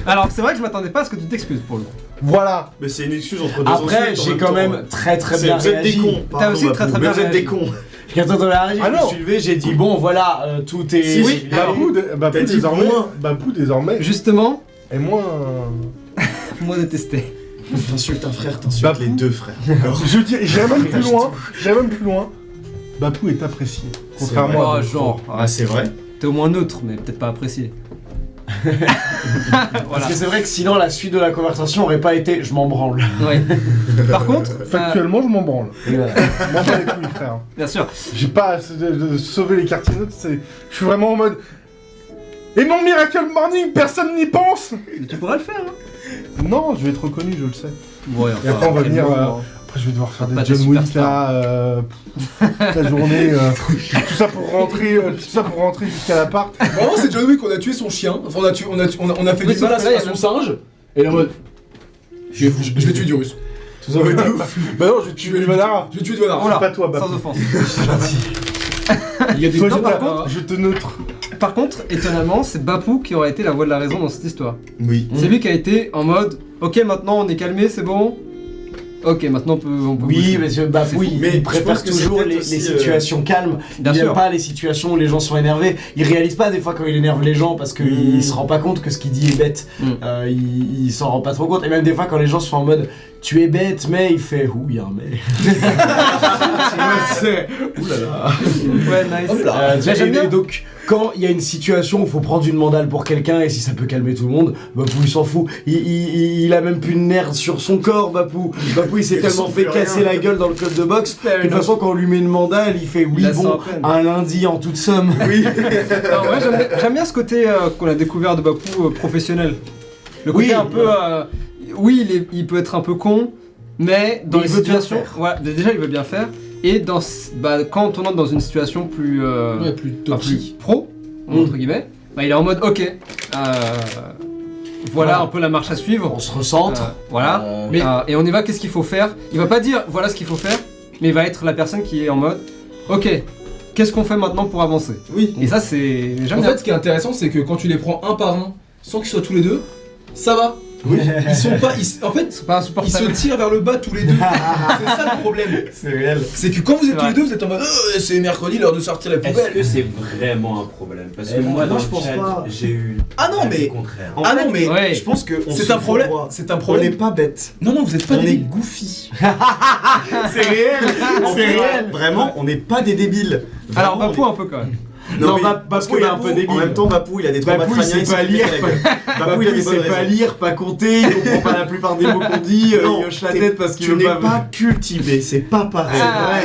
[SPEAKER 1] Alors, c'est vrai que je m'attendais pas à ce que tu t'excuses pour le coup.
[SPEAKER 5] Voilà.
[SPEAKER 3] Mais c'est une excuse entre deux
[SPEAKER 4] Après
[SPEAKER 3] insultes en
[SPEAKER 4] j'ai
[SPEAKER 3] même
[SPEAKER 4] quand
[SPEAKER 3] temps.
[SPEAKER 4] même très
[SPEAKER 3] C'est-
[SPEAKER 4] bien
[SPEAKER 3] vous êtes des
[SPEAKER 4] réagi.
[SPEAKER 3] cons.
[SPEAKER 1] T'as
[SPEAKER 3] pardon,
[SPEAKER 1] aussi très,
[SPEAKER 3] Bapou,
[SPEAKER 1] très
[SPEAKER 3] mais
[SPEAKER 1] bien
[SPEAKER 3] vous êtes des
[SPEAKER 1] réagi.
[SPEAKER 3] cons.
[SPEAKER 4] Quand on a réagi,
[SPEAKER 5] Ah
[SPEAKER 4] je me
[SPEAKER 5] non.
[SPEAKER 4] suis levé, j'ai dit bon voilà, tout est.
[SPEAKER 3] Si,
[SPEAKER 1] oui, alors,
[SPEAKER 5] Bapou,
[SPEAKER 3] t'as dit
[SPEAKER 5] désormais,
[SPEAKER 3] moins.
[SPEAKER 5] Bapou désormais
[SPEAKER 1] Justement,
[SPEAKER 5] est moins.
[SPEAKER 1] moi détesté.
[SPEAKER 3] T'insultes un frère, t'insultes
[SPEAKER 5] Bapou.
[SPEAKER 3] les deux frères. D'accord.
[SPEAKER 5] Je dis, j'irai même plus loin. J'irai même plus loin. Bapou est apprécié. Contrairement
[SPEAKER 1] Oh,
[SPEAKER 5] à d'autres.
[SPEAKER 1] genre,
[SPEAKER 3] Ah, c'est vrai.
[SPEAKER 1] t'es au moins neutre, mais peut-être pas apprécié.
[SPEAKER 4] Parce
[SPEAKER 1] Voilà.
[SPEAKER 4] que c'est vrai que sinon la suite de la conversation aurait pas été je m'en branle.
[SPEAKER 1] Ouais. Par contre,
[SPEAKER 5] Factuellement, je m'en branle.
[SPEAKER 4] Et voilà.
[SPEAKER 5] M'en bats les couilles, frère.
[SPEAKER 1] bien sûr.
[SPEAKER 5] J'ai pas de sauver les quartiers neutres. Je suis vraiment en mode. Et non, Miracle Morning, personne n'y pense.
[SPEAKER 1] Mais tu pourras le faire, hein.
[SPEAKER 5] Non, je vais être reconnu, je le sais.
[SPEAKER 1] Ouais,
[SPEAKER 5] Et après, on va
[SPEAKER 1] quel
[SPEAKER 5] venir.
[SPEAKER 1] moment.
[SPEAKER 5] Après, je vais devoir faire
[SPEAKER 1] Pas
[SPEAKER 5] des
[SPEAKER 1] des
[SPEAKER 5] John Wick
[SPEAKER 1] superstars.
[SPEAKER 5] là, toute la journée. Tout ça pour rentrer jusqu'à l'appart.
[SPEAKER 2] Vraiment, c'est John Wick, on a tué son chien. Enfin, on a fait
[SPEAKER 1] Oui,
[SPEAKER 2] du
[SPEAKER 1] sauf
[SPEAKER 2] mal
[SPEAKER 1] que là, il y
[SPEAKER 2] à
[SPEAKER 1] a
[SPEAKER 2] son
[SPEAKER 1] même-
[SPEAKER 2] singe. Et là, en mode. Je vais tuer du russe.
[SPEAKER 4] Tout ça, ouais, de ouf.
[SPEAKER 5] Bah non, je vais tuer Vanara.
[SPEAKER 2] Je vais tuer Dwanara.
[SPEAKER 1] Oh là,
[SPEAKER 5] Pas toi, Bapou.
[SPEAKER 1] sans offense.
[SPEAKER 2] Il y a des
[SPEAKER 5] Toi,
[SPEAKER 1] Non,
[SPEAKER 5] je,
[SPEAKER 1] par contre-
[SPEAKER 5] je te neutre.
[SPEAKER 1] Par contre, étonnamment, c'est Bapou qui aurait été la voix de la raison dans cette histoire.
[SPEAKER 3] Oui.
[SPEAKER 1] C'est lui qui a été en mode ok, maintenant on est calmé, c'est bon. Ok, maintenant on peut
[SPEAKER 4] Oui,
[SPEAKER 1] bouger.
[SPEAKER 4] mais c'est
[SPEAKER 3] fou.
[SPEAKER 4] oui,
[SPEAKER 3] Mais
[SPEAKER 4] il
[SPEAKER 3] je
[SPEAKER 4] préfère
[SPEAKER 3] pense que c'est
[SPEAKER 4] toujours
[SPEAKER 3] peut-être
[SPEAKER 4] les
[SPEAKER 3] aussi,
[SPEAKER 4] situations calmes.
[SPEAKER 1] Bien
[SPEAKER 4] il
[SPEAKER 1] sûr.
[SPEAKER 4] n'aime pas les situations où les gens sont énervés. Il réalise pas des fois quand il énerve les gens parce qu'il se rend pas compte que ce qu'il dit est bête. Il s'en rend pas trop compte. Et même des fois quand les gens sont en mode tu es bête, mais il fait ouh, il y a un mais. Ouh là là.
[SPEAKER 1] Ouais, nice.
[SPEAKER 2] Hop là.
[SPEAKER 1] J'aime bien.
[SPEAKER 4] Et donc, quand il y a une situation où il faut prendre une mandale pour quelqu'un et si ça peut calmer tout le monde, Bapou il s'en fout. Il a même plus de nerfs sur son corps, Bapou. Bapou il s'est
[SPEAKER 3] Il
[SPEAKER 4] tellement
[SPEAKER 3] ressent
[SPEAKER 4] fait
[SPEAKER 3] plus
[SPEAKER 4] casser
[SPEAKER 3] rien.
[SPEAKER 4] la gueule dans le club de boxe
[SPEAKER 1] Fair
[SPEAKER 4] que de toute
[SPEAKER 1] enough.
[SPEAKER 4] façon, quand on lui met une mandale, il fait oui,
[SPEAKER 1] Il a ça
[SPEAKER 4] bon,
[SPEAKER 1] en peine.
[SPEAKER 4] un lundi en toute somme. Oui.
[SPEAKER 1] Non, ouais, j'aime bien ce côté qu'on a découvert de Bapou professionnel. Le côté
[SPEAKER 4] Oui,
[SPEAKER 1] un peu. Oui, il peut être un peu con, mais dans
[SPEAKER 4] Mais
[SPEAKER 1] les
[SPEAKER 4] il veut bien
[SPEAKER 1] situations.
[SPEAKER 4] faire.
[SPEAKER 1] Ouais, déjà il veut bien faire. Et quand on entre dans une situation plus.
[SPEAKER 2] Ouais, plus
[SPEAKER 1] enfin, plus
[SPEAKER 2] toxique.
[SPEAKER 1] pro, entre guillemets, bah, il est en mode ok. Voilà un peu la marche à suivre.
[SPEAKER 4] On se recentre.
[SPEAKER 1] Voilà.
[SPEAKER 2] Mais-
[SPEAKER 1] Et on y va, qu'est-ce qu'il faut faire? Il va pas dire voilà ce qu'il faut faire, mais il va être la personne qui est en mode ok, qu'est-ce qu'on fait maintenant pour avancer?
[SPEAKER 3] Oui.
[SPEAKER 1] Et ça, c'est. J'aime
[SPEAKER 2] En
[SPEAKER 1] bien.
[SPEAKER 2] fait, ce qui est intéressant, c'est que quand tu les prends un par un, sans qu'ils soient tous les deux, ça va. Ils sont pas. En fait,
[SPEAKER 1] C'est pas
[SPEAKER 2] ils se
[SPEAKER 1] insupportable.
[SPEAKER 2] tirent vers le bas tous les deux. C'est ça le problème.
[SPEAKER 3] C'est réel.
[SPEAKER 2] C'est que quand vous êtes
[SPEAKER 1] C'est
[SPEAKER 2] tous les
[SPEAKER 1] vrai.
[SPEAKER 2] deux, vous êtes en mode c'est mercredi, l'heure de sortir la
[SPEAKER 6] Est-ce
[SPEAKER 2] poubelle.
[SPEAKER 6] que c'est vraiment un problème? Parce que
[SPEAKER 3] Eh,
[SPEAKER 6] moi,
[SPEAKER 3] moi,
[SPEAKER 6] dans
[SPEAKER 3] je
[SPEAKER 6] le
[SPEAKER 3] pense
[SPEAKER 6] chat,
[SPEAKER 3] pas.
[SPEAKER 6] j'ai eu.
[SPEAKER 2] Ah non,
[SPEAKER 6] l'avis
[SPEAKER 2] mais-
[SPEAKER 6] contraire.
[SPEAKER 3] En
[SPEAKER 2] Ah
[SPEAKER 3] fait,
[SPEAKER 2] non, mais
[SPEAKER 1] Ouais.
[SPEAKER 3] je pense que
[SPEAKER 2] c'est un problème. C'est un
[SPEAKER 3] On
[SPEAKER 2] problème.
[SPEAKER 3] n'est pas bête.
[SPEAKER 2] Non, non, vous êtes pas
[SPEAKER 3] On est
[SPEAKER 2] des.
[SPEAKER 3] goofy.
[SPEAKER 4] C'est réel.
[SPEAKER 3] C'est réel. Vraiment, on n'est pas des débiles.
[SPEAKER 1] Alors,
[SPEAKER 3] Vraiment,
[SPEAKER 1] Bapou un peu quand même.
[SPEAKER 4] Non,
[SPEAKER 3] mais
[SPEAKER 4] Bapou,
[SPEAKER 3] parce que
[SPEAKER 4] il est un peu débile.
[SPEAKER 3] En même temps, Bapou, il a des traumas
[SPEAKER 4] Bapou, il
[SPEAKER 3] crâniens,
[SPEAKER 4] sait pas
[SPEAKER 3] s'est pété
[SPEAKER 4] lire.
[SPEAKER 3] la gueule.
[SPEAKER 4] Bapou,
[SPEAKER 3] il a des
[SPEAKER 4] il
[SPEAKER 3] bonnes
[SPEAKER 4] sait pas
[SPEAKER 3] raisons.
[SPEAKER 4] lire, pas compter, il comprend pas la plupart des mots qu'on dit,
[SPEAKER 3] Non,
[SPEAKER 4] il hoche la
[SPEAKER 3] t'es-
[SPEAKER 4] tête parce qu'il
[SPEAKER 3] Tu
[SPEAKER 4] veut
[SPEAKER 3] n'es
[SPEAKER 4] pas.
[SPEAKER 3] pas cultivé, c'est pas pareil.
[SPEAKER 1] Ah.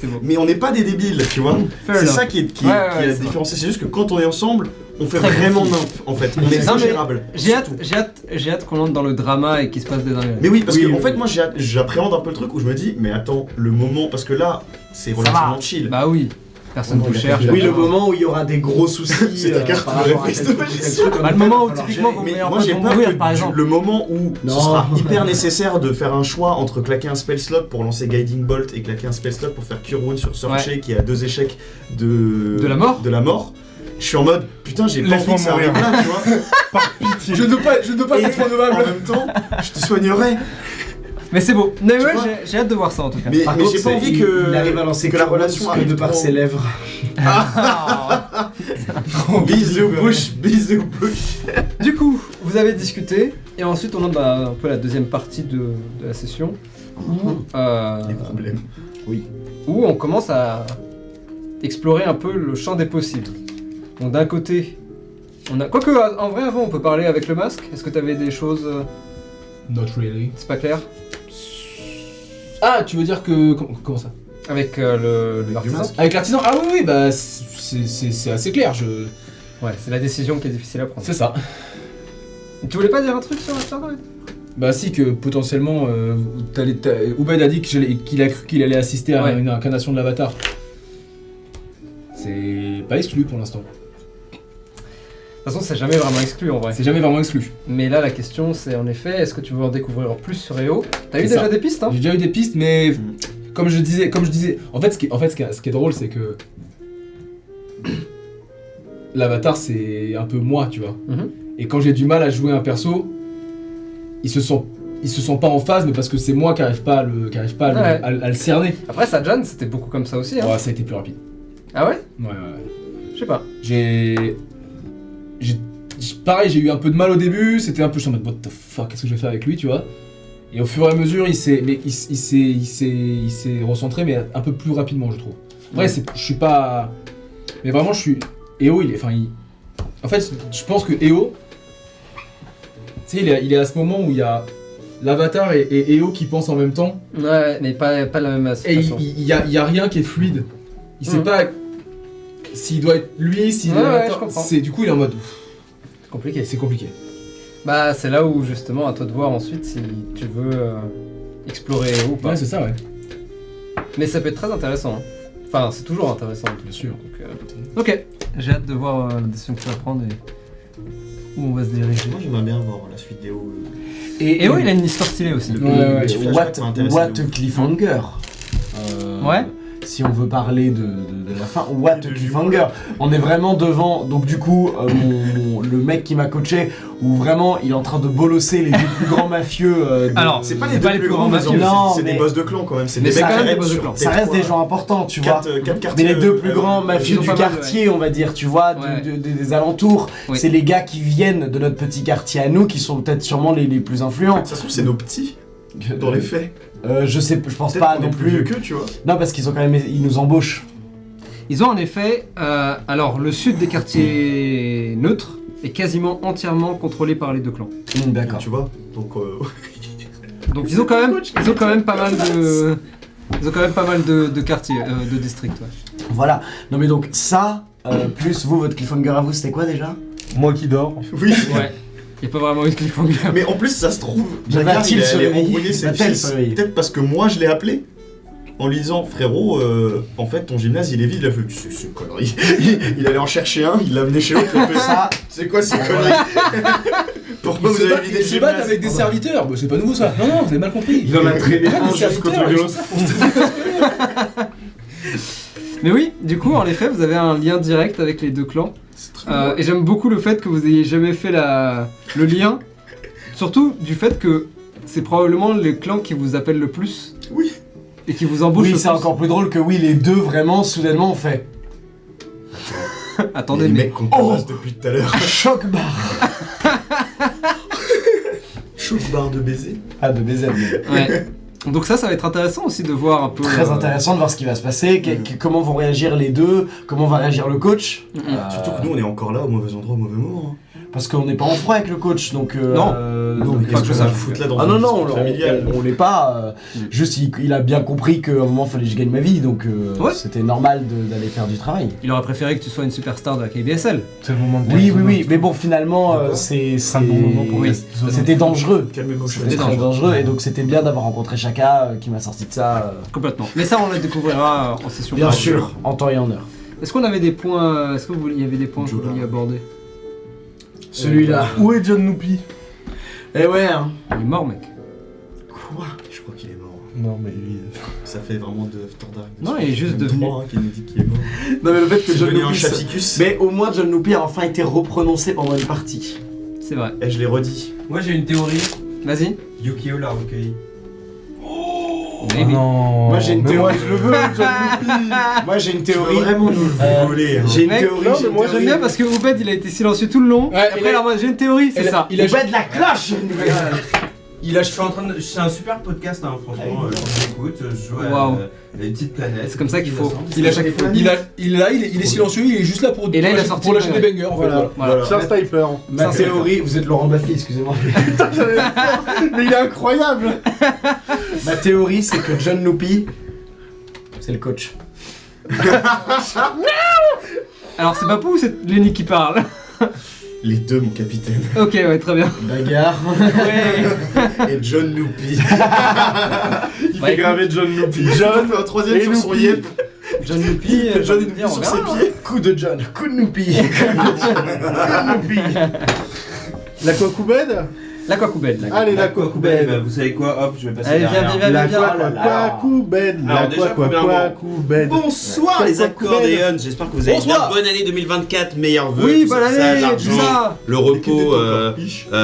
[SPEAKER 1] C'est beau.
[SPEAKER 3] Mais on n'est pas des débiles, tu vois.
[SPEAKER 1] Fair
[SPEAKER 3] C'est
[SPEAKER 1] enough.
[SPEAKER 3] ça qui est
[SPEAKER 1] Ouais,
[SPEAKER 3] la
[SPEAKER 1] c'est
[SPEAKER 3] différence. C'est juste que quand on est ensemble, on fait
[SPEAKER 1] Très
[SPEAKER 3] vraiment
[SPEAKER 1] goofy.
[SPEAKER 3] nimp, en fait. On est
[SPEAKER 1] Non, mais
[SPEAKER 3] ingérable.
[SPEAKER 1] J'ai hâte,
[SPEAKER 3] surtout.
[SPEAKER 1] j'ai hâte qu'on entre dans le drama et qu'il se passe des dingueries.
[SPEAKER 3] Mais oui, parce
[SPEAKER 4] Oui,
[SPEAKER 3] que
[SPEAKER 4] oui,
[SPEAKER 3] en fait,
[SPEAKER 4] oui.
[SPEAKER 3] moi j'appréhende un peu le truc où je me dis, mais attends, le moment, parce que là, c'est relativement chill.
[SPEAKER 1] Bah oui, personne
[SPEAKER 3] Oh,
[SPEAKER 1] te
[SPEAKER 3] il a
[SPEAKER 1] cherche.
[SPEAKER 3] perdu la
[SPEAKER 4] Oui, le
[SPEAKER 3] carte.
[SPEAKER 4] moment où il y aura des gros soucis.
[SPEAKER 3] C'est ta carte
[SPEAKER 4] par
[SPEAKER 3] de
[SPEAKER 4] rapport à
[SPEAKER 3] réflexe
[SPEAKER 4] tel
[SPEAKER 3] de
[SPEAKER 4] truc, tel
[SPEAKER 3] magicien.
[SPEAKER 4] truc,
[SPEAKER 1] Bah, le
[SPEAKER 4] en
[SPEAKER 1] moment
[SPEAKER 4] fait,
[SPEAKER 1] où
[SPEAKER 4] il va falloir
[SPEAKER 1] typiquement
[SPEAKER 4] gérer.
[SPEAKER 1] vos
[SPEAKER 3] Mais
[SPEAKER 1] meilleurs
[SPEAKER 3] moi
[SPEAKER 1] potes
[SPEAKER 3] j'ai
[SPEAKER 1] vont
[SPEAKER 3] peur
[SPEAKER 1] mourir,
[SPEAKER 3] que
[SPEAKER 1] par exemple.
[SPEAKER 3] le moment où
[SPEAKER 4] Non.
[SPEAKER 3] ce sera hyper nécessaire de faire un choix entre claquer un spell slot pour lancer Guiding Bolt et claquer un spell slot pour faire Cure Wound sur Sorche qui a 2 échecs de
[SPEAKER 1] De la mort.
[SPEAKER 3] Je suis en mode putain, j'ai pas envie
[SPEAKER 5] Laisse-moi
[SPEAKER 3] que ça
[SPEAKER 5] mourir.
[SPEAKER 3] arrive là, tu vois.
[SPEAKER 5] Par pitié.
[SPEAKER 2] Je ne veux pas
[SPEAKER 3] Et
[SPEAKER 2] être
[SPEAKER 3] en
[SPEAKER 2] redevable.
[SPEAKER 3] même temps, je te soignerai.
[SPEAKER 1] Mais c'est beau. Mais
[SPEAKER 3] Tu
[SPEAKER 1] ouais,
[SPEAKER 3] vois
[SPEAKER 1] j'ai hâte de voir ça en tout cas.
[SPEAKER 3] Mais,
[SPEAKER 4] Par
[SPEAKER 3] mais
[SPEAKER 4] contre,
[SPEAKER 3] j'ai pas
[SPEAKER 4] c'est-
[SPEAKER 3] envie
[SPEAKER 4] il arrive à
[SPEAKER 3] que,
[SPEAKER 4] lancer
[SPEAKER 3] que la relation arrive
[SPEAKER 4] par
[SPEAKER 3] trop.
[SPEAKER 4] ses lèvres.
[SPEAKER 3] Bisous bouche, bisous bouche.
[SPEAKER 1] Du coup, vous avez discuté et ensuite on entre dans un peu la deuxième partie de la session
[SPEAKER 3] Les problèmes.
[SPEAKER 1] où on commence à explorer un peu le champ des possibles. Donc d'un côté, on a... Quoique, en vrai, avant, on peut parler avec le masque. Est-ce que t'avais des choses...
[SPEAKER 2] Not really.
[SPEAKER 1] c'est pas clair?
[SPEAKER 2] Ah, tu veux dire que. Comment ça?
[SPEAKER 1] Avec l'artisan?
[SPEAKER 3] masque.
[SPEAKER 2] Avec l'artisan? Ah oui, oui, bah c'est assez clair.
[SPEAKER 1] Ouais, c'est la décision qui est difficile à prendre.
[SPEAKER 2] C'est ça.
[SPEAKER 1] Tu voulais pas dire un truc sur Internet?
[SPEAKER 2] Bah si, que potentiellement, Ubaid a dit qu'il a cru qu'il allait assister à
[SPEAKER 1] Ouais.
[SPEAKER 2] une incarnation de l'avatar. C'est pas exclu pour l'instant.
[SPEAKER 1] De toute façon, c'est jamais vraiment exclu en vrai.
[SPEAKER 2] C'est jamais vraiment exclu.
[SPEAKER 1] Mais là, la question, c'est en effet, est-ce que tu veux en découvrir plus sur EO? T'as eu
[SPEAKER 2] C'est
[SPEAKER 1] déjà
[SPEAKER 2] ça.
[SPEAKER 1] des pistes, hein?
[SPEAKER 2] J'ai déjà eu des pistes, mais comme je disais, en fait, ce qui est drôle, c'est que l'avatar, c'est un peu moi, tu vois.
[SPEAKER 1] Mhm.
[SPEAKER 2] Et quand j'ai du mal à jouer un perso, il se sent pas en phase, mais parce que c'est moi qui arrive pas
[SPEAKER 1] Ouais.
[SPEAKER 2] à le cerner.
[SPEAKER 1] Après, Sajan, c'était beaucoup comme ça aussi, hein?
[SPEAKER 2] Ouais, ça a été plus rapide.
[SPEAKER 1] Ah ouais?
[SPEAKER 2] Ouais.
[SPEAKER 1] Je sais pas.
[SPEAKER 2] Pareil, j'ai eu un peu de mal au début, c'était un peu, je suis en mode what the fuck, qu'est-ce que je vais faire avec lui, tu vois. Et au fur et à mesure, il s'est recentré, mais un peu plus rapidement, je trouve. Ouais, je suis pas. Mais vraiment, EO, en fait, je pense que EO. Tu sais, il est à ce moment où il y a l'avatar et EO qui pensent en même temps,
[SPEAKER 1] Ouais, mais pas la même
[SPEAKER 2] et
[SPEAKER 1] façon.
[SPEAKER 2] il y a rien qui est fluide. Il sait
[SPEAKER 1] Mhm.
[SPEAKER 2] pas. s'il doit être lui, s'il
[SPEAKER 1] Ouais,
[SPEAKER 2] est
[SPEAKER 1] ouais,
[SPEAKER 2] attends,
[SPEAKER 1] je comprends.
[SPEAKER 2] c'est du coup il est en mode ouf,
[SPEAKER 1] Compliqué.
[SPEAKER 2] c'est compliqué.
[SPEAKER 1] Bah, c'est là où justement, à toi de voir ensuite si tu veux explorer ou pas.
[SPEAKER 2] Ouais, c'est ça, ouais.
[SPEAKER 1] Mais ça peut être très intéressant. Hein. Enfin, c'est toujours intéressant.
[SPEAKER 2] Bien sûr.
[SPEAKER 1] Donc, ok, j'ai hâte de voir la décision que tu vas prendre et où on va se diriger.
[SPEAKER 3] Moi j'aimerais bien voir la suite des hauts.
[SPEAKER 1] Et ouais, il a une histoire stylée aussi.
[SPEAKER 2] Ouais,
[SPEAKER 3] petit flashback m'a intéressé
[SPEAKER 4] What
[SPEAKER 3] de
[SPEAKER 4] a
[SPEAKER 3] ouf.
[SPEAKER 4] cliffhanger.
[SPEAKER 1] Ouais.
[SPEAKER 4] Si on veut parler de la fin, what a cliffhanger. On est vraiment devant, donc du coup, le mec qui m'a coaché, où vraiment il est en train de bolosser les deux plus grands mafieux.
[SPEAKER 1] Alors,
[SPEAKER 3] C'est pas les deux plus grands mafieux,
[SPEAKER 4] Non,
[SPEAKER 3] c'est des
[SPEAKER 4] mais-
[SPEAKER 3] boss de clan quand même. C'est
[SPEAKER 1] Mais
[SPEAKER 3] des
[SPEAKER 1] c'est
[SPEAKER 3] mecs
[SPEAKER 1] quand
[SPEAKER 3] qui
[SPEAKER 1] même des
[SPEAKER 3] arrêtent
[SPEAKER 1] boss de
[SPEAKER 3] sur
[SPEAKER 1] clan.
[SPEAKER 4] ça reste des gens importants, tu vois.
[SPEAKER 3] quatre
[SPEAKER 4] Mais
[SPEAKER 3] quartiers.
[SPEAKER 4] les deux plus grands mafieux
[SPEAKER 1] ils ont
[SPEAKER 4] du
[SPEAKER 1] pas mal,
[SPEAKER 4] quartier, on va dire, tu vois,
[SPEAKER 1] Ouais.
[SPEAKER 4] des alentours,
[SPEAKER 1] Oui.
[SPEAKER 4] c'est les gars qui viennent de notre petit quartier à nous, qui sont peut-être sûrement les plus influents.
[SPEAKER 3] Ça se trouve, c'est nos petits dans les faits.
[SPEAKER 4] Je sais, je pense
[SPEAKER 3] Peut-être
[SPEAKER 4] pas
[SPEAKER 3] qu'on
[SPEAKER 4] non
[SPEAKER 3] est plus vieux
[SPEAKER 4] plus.
[SPEAKER 3] qu'eux, tu vois.
[SPEAKER 4] Non, parce qu'ils ont quand même, ils nous embauchent.
[SPEAKER 1] Ils ont en effet, alors le sud des quartiers neutres est quasiment entièrement contrôlé par les deux clans.
[SPEAKER 4] D'accord.
[SPEAKER 3] Tu vois. Donc
[SPEAKER 1] Donc ils ont quand même pas mal de quartiers, de districts. Ouais.
[SPEAKER 4] Voilà. Non mais donc ça, plus vous, votre cliffhanger à vous, c'était quoi déjà?
[SPEAKER 5] Moi qui dors.
[SPEAKER 3] oui.
[SPEAKER 1] Ouais. Y a pas vraiment eu de cliffhanger.
[SPEAKER 3] Mais en plus, ça se trouve,
[SPEAKER 4] Va-t-il
[SPEAKER 3] Jacquard, il
[SPEAKER 4] se
[SPEAKER 3] allait
[SPEAKER 4] réveiller
[SPEAKER 3] embrouiller ses
[SPEAKER 4] Va-t-elle
[SPEAKER 3] fils.
[SPEAKER 4] se réveiller
[SPEAKER 3] Peut-être parce que moi, je l'ai appelé. En lui disant, frérot, en fait, ton gymnase, il est vide. Il a fait, c'est une connerie. Il allait en chercher un, il l'a amené chez l'autre. Il a fait,
[SPEAKER 4] Ça,
[SPEAKER 3] c'est quoi ces conneries? Pourquoi vous avez vidé
[SPEAKER 2] Il
[SPEAKER 3] le
[SPEAKER 2] se battent
[SPEAKER 3] gymnase?
[SPEAKER 2] avec des serviteurs, bah, c'est pas nouveau ça. Non, vous avez mal compris.
[SPEAKER 4] il en a traîné
[SPEAKER 2] Ah,
[SPEAKER 4] un
[SPEAKER 2] des
[SPEAKER 4] jusqu'au
[SPEAKER 2] serviteurs,
[SPEAKER 4] truc de
[SPEAKER 2] ils
[SPEAKER 4] l'autre.
[SPEAKER 2] sont ça.
[SPEAKER 1] Mais oui, du coup, en effet, vous avez un lien direct avec les deux clans.
[SPEAKER 3] C'est très drôle.
[SPEAKER 1] Et j'aime beaucoup le fait que vous ayez jamais fait le lien. Surtout du fait que c'est probablement les clans qui vous appellent le plus.
[SPEAKER 3] Oui.
[SPEAKER 1] Et qui vous embauchent
[SPEAKER 4] Oui,
[SPEAKER 1] le
[SPEAKER 4] c'est
[SPEAKER 1] plus.
[SPEAKER 4] encore plus drôle que oui, les deux vraiment soudainement ont fait
[SPEAKER 1] Attendez,
[SPEAKER 3] les
[SPEAKER 1] mais
[SPEAKER 3] mecs qu'on tabasse depuis tout à l'heure.
[SPEAKER 4] choc bar.
[SPEAKER 3] Chauffe barre de baiser.
[SPEAKER 4] Ah, de BZ.
[SPEAKER 1] ouais. Donc ça va être intéressant aussi de voir un peu.
[SPEAKER 4] Très intéressant de voir ce qui va se passer, comment vont réagir les deux, comment va réagir le coach.
[SPEAKER 3] Surtout que nous, on est encore là au mauvais endroit, au mauvais moment. hein.
[SPEAKER 4] Parce qu'on n'est pas en froid avec le coach, donc.
[SPEAKER 1] Non.
[SPEAKER 3] Non, mais
[SPEAKER 1] pas
[SPEAKER 3] qu'est-ce
[SPEAKER 1] que
[SPEAKER 3] que
[SPEAKER 1] ça.
[SPEAKER 3] ça le fout là dans
[SPEAKER 4] Ah
[SPEAKER 3] une
[SPEAKER 4] non, non,
[SPEAKER 3] dispute familiale?
[SPEAKER 4] on l'est pas. Juste, il a bien compris qu'à un moment, il fallait que je gagne ma vie, donc
[SPEAKER 1] Ouais.
[SPEAKER 4] c'était normal d'aller faire du travail.
[SPEAKER 1] Il aurait préféré que tu sois une superstar de la KBSL.
[SPEAKER 5] C'est le moment de
[SPEAKER 4] Oui,
[SPEAKER 5] calmer.
[SPEAKER 4] oui, oui, mais bon, finalement,
[SPEAKER 3] D'accord.
[SPEAKER 4] c'est
[SPEAKER 5] C'est un bon moment pour
[SPEAKER 1] Oui.
[SPEAKER 5] rester-
[SPEAKER 4] c'était dangereux.
[SPEAKER 3] Calmez-vous,
[SPEAKER 4] C'était
[SPEAKER 1] C'était
[SPEAKER 4] très dangereux, et donc c'était bien d'avoir rencontré Chaka qui m'a sorti de ça.
[SPEAKER 1] Complètement. Mais ça, on le découvrira en session.
[SPEAKER 4] Bien
[SPEAKER 1] par
[SPEAKER 4] sûr, en temps et en heure.
[SPEAKER 1] Est-ce qu'on avait des points. Est-ce qu'il y avait des points que vous
[SPEAKER 3] Jola.
[SPEAKER 1] vouliez aborder?
[SPEAKER 4] Celui-là.
[SPEAKER 5] Où est John Noopy?
[SPEAKER 4] Eh ouais, hein.
[SPEAKER 1] Il est mort, mec.
[SPEAKER 3] Quoi? Je crois qu'il est mort.
[SPEAKER 5] Non, mais lui.
[SPEAKER 3] Ça fait vraiment de After Dark.
[SPEAKER 1] Non, il est juste
[SPEAKER 3] Même
[SPEAKER 1] devenu-
[SPEAKER 3] 3, hein, qui nous dit qu'il est mort.
[SPEAKER 4] Non, mais le fait que
[SPEAKER 3] C'est
[SPEAKER 4] John
[SPEAKER 3] devenu un
[SPEAKER 4] Noopy.
[SPEAKER 3] chaficus.
[SPEAKER 4] Mais au moins, John Noopy a enfin été reprononcé pendant une partie.
[SPEAKER 1] C'est vrai.
[SPEAKER 3] Et je l'ai redit.
[SPEAKER 6] Moi j'ai une théorie.
[SPEAKER 1] Vas-y.
[SPEAKER 6] Yukio l'a recueilli.
[SPEAKER 1] Maybe.
[SPEAKER 5] non.
[SPEAKER 4] Moi, j'ai une
[SPEAKER 5] Mais
[SPEAKER 4] théorie.
[SPEAKER 5] moi, je le veux, John Noopy.
[SPEAKER 4] Moi, j'ai une
[SPEAKER 3] Tu veux
[SPEAKER 4] théorie.
[SPEAKER 3] vraiment nous voler. hein.
[SPEAKER 4] J'ai une
[SPEAKER 1] Mec,
[SPEAKER 4] théorie.
[SPEAKER 5] non,
[SPEAKER 4] j'ai
[SPEAKER 5] mais
[SPEAKER 4] une
[SPEAKER 5] moi,
[SPEAKER 1] J'aime
[SPEAKER 4] théorie.
[SPEAKER 1] bien parce que Oubed il a été silencieux tout le long.
[SPEAKER 2] Ouais,
[SPEAKER 1] Après,
[SPEAKER 2] il a-
[SPEAKER 1] alors moi j'ai une théorie, c'est ça.
[SPEAKER 2] Il a
[SPEAKER 4] Au bas de la cloche.
[SPEAKER 6] Je suis en train de. C'est un super podcast, hein, franchement. Je l'écoute, je joue
[SPEAKER 1] Waouh.
[SPEAKER 6] à une petite planète.
[SPEAKER 1] C'est comme ça qu'il faut.
[SPEAKER 2] Il est silencieux, il est juste là pour
[SPEAKER 1] Et là, il a
[SPEAKER 2] pour
[SPEAKER 1] sorti
[SPEAKER 2] lâcher
[SPEAKER 1] le-
[SPEAKER 2] des bangers.
[SPEAKER 5] Voilà.
[SPEAKER 1] Voilà.
[SPEAKER 5] C'est un sniper.
[SPEAKER 4] Ma théorie, vous êtes Laurent Baffy, excusez-moi.
[SPEAKER 5] Putain, j'avais peur. Mais il est incroyable.
[SPEAKER 4] Ma théorie, c'est que John Noopy, c'est le coach.
[SPEAKER 1] Alors c'est Papou ou c'est Lenny qui parle?
[SPEAKER 3] Les deux, mon capitaine.
[SPEAKER 1] Ok, ouais, très bien.
[SPEAKER 4] Bagarre.
[SPEAKER 1] Ouais.
[SPEAKER 3] Et John Noopy.
[SPEAKER 5] Il
[SPEAKER 1] Bah,
[SPEAKER 5] fait graver John Noopy.
[SPEAKER 3] John fait un troisième
[SPEAKER 5] et
[SPEAKER 3] sur son
[SPEAKER 5] Noopy.
[SPEAKER 3] yep.
[SPEAKER 1] John Noopy,
[SPEAKER 3] John et Noopy sur ses pieds.
[SPEAKER 4] Coup de John, coup de Noopy.
[SPEAKER 5] La Quacoubed.
[SPEAKER 1] La Quacoubed.
[SPEAKER 5] Allez, la
[SPEAKER 6] Quacoubed,
[SPEAKER 5] Quacoubed.
[SPEAKER 6] vous savez quoi? Hop, je vais passer
[SPEAKER 1] Allez, viens,
[SPEAKER 6] derrière.
[SPEAKER 1] viens,
[SPEAKER 5] La
[SPEAKER 1] viens.
[SPEAKER 5] Quacoubed.
[SPEAKER 6] Alors,
[SPEAKER 5] La
[SPEAKER 6] déjà, premièrement,
[SPEAKER 5] Quacoubed.
[SPEAKER 6] Bonsoir les
[SPEAKER 5] Quacoubed.
[SPEAKER 6] accordéons, j'espère que vous avez
[SPEAKER 2] Bonsoir.
[SPEAKER 6] bien bonne année 2024, meilleurs vœux.
[SPEAKER 1] Oui,
[SPEAKER 6] tout
[SPEAKER 1] bonne
[SPEAKER 6] ça,
[SPEAKER 1] année, tout
[SPEAKER 6] l'argent,
[SPEAKER 1] ça.
[SPEAKER 6] le repos,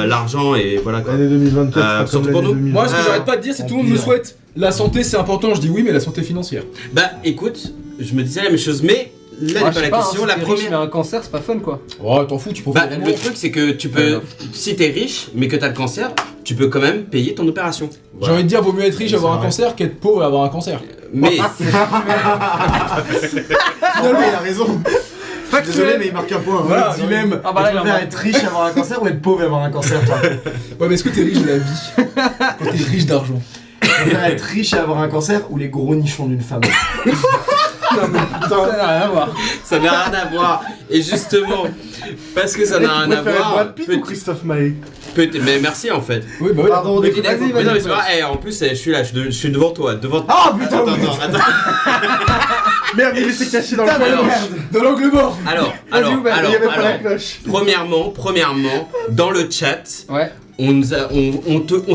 [SPEAKER 6] l'argent et voilà quoi.
[SPEAKER 5] L'année 2024 sera
[SPEAKER 6] surtout
[SPEAKER 5] comme
[SPEAKER 6] pour
[SPEAKER 5] l'année
[SPEAKER 6] nous.
[SPEAKER 5] 2020.
[SPEAKER 2] Moi, ce que j'arrête pas de dire, c'est que tout le monde me souhaite la santé, c'est important. Je dis oui, mais la santé financière.
[SPEAKER 6] Bah écoute, je me disais la même chose, mais là n'est
[SPEAKER 1] Ouais,
[SPEAKER 6] pas
[SPEAKER 1] je sais
[SPEAKER 6] la
[SPEAKER 1] pas,
[SPEAKER 6] question.
[SPEAKER 1] hein,
[SPEAKER 6] La
[SPEAKER 1] si t'es riche,
[SPEAKER 6] première.
[SPEAKER 1] mais un cancer, c'est pas fun quoi.
[SPEAKER 2] Oh, t'en fous, tu profites.
[SPEAKER 6] Bah, le truc c'est que tu peux, si t'es riche mais que t'as le cancer, tu peux quand même payer ton opération.
[SPEAKER 2] J'ai envie de dire, vaut mieux être riche et avoir un
[SPEAKER 3] vrai.
[SPEAKER 2] cancer qu'être pauvre et avoir un cancer.
[SPEAKER 6] Mais
[SPEAKER 3] Finalement, il a raison. Désolé, mais il marque un point.
[SPEAKER 2] Voilà.
[SPEAKER 4] Dis même,
[SPEAKER 1] Ah bah là,
[SPEAKER 4] tu
[SPEAKER 1] il en
[SPEAKER 4] préfères
[SPEAKER 1] manque.
[SPEAKER 4] être riche et avoir un cancer ou être pauvre et avoir un cancer, toi?
[SPEAKER 2] Ouais, mais est-ce que t'es riche de la vie quand t'es riche d'argent?
[SPEAKER 4] Tu préfères être riche et avoir un cancer ou les gros nichons d'une femme?
[SPEAKER 5] Putain.
[SPEAKER 1] Ça n'a rien à voir.
[SPEAKER 6] Ça n'a rien à voir. Et justement, parce que ça n'a rien à voir,
[SPEAKER 5] Brad Pitt ou Christophe Maé?
[SPEAKER 6] mais merci en fait.
[SPEAKER 2] Oui, bah oui.
[SPEAKER 4] Pardon,
[SPEAKER 6] Mais
[SPEAKER 1] vas-y,
[SPEAKER 6] non,
[SPEAKER 1] vas-y.
[SPEAKER 6] mais c'est pas. En plus, je suis là, je suis devant toi, devant.
[SPEAKER 4] Ah putain,
[SPEAKER 6] Attends.
[SPEAKER 5] Merde, il était caché dans le
[SPEAKER 6] Putain,
[SPEAKER 5] coin.
[SPEAKER 6] alors.
[SPEAKER 2] Dans l'angle mort.
[SPEAKER 6] Alors,
[SPEAKER 5] Il y avait pas la cloche.
[SPEAKER 6] premièrement, dans le chat,
[SPEAKER 1] Ouais.
[SPEAKER 6] on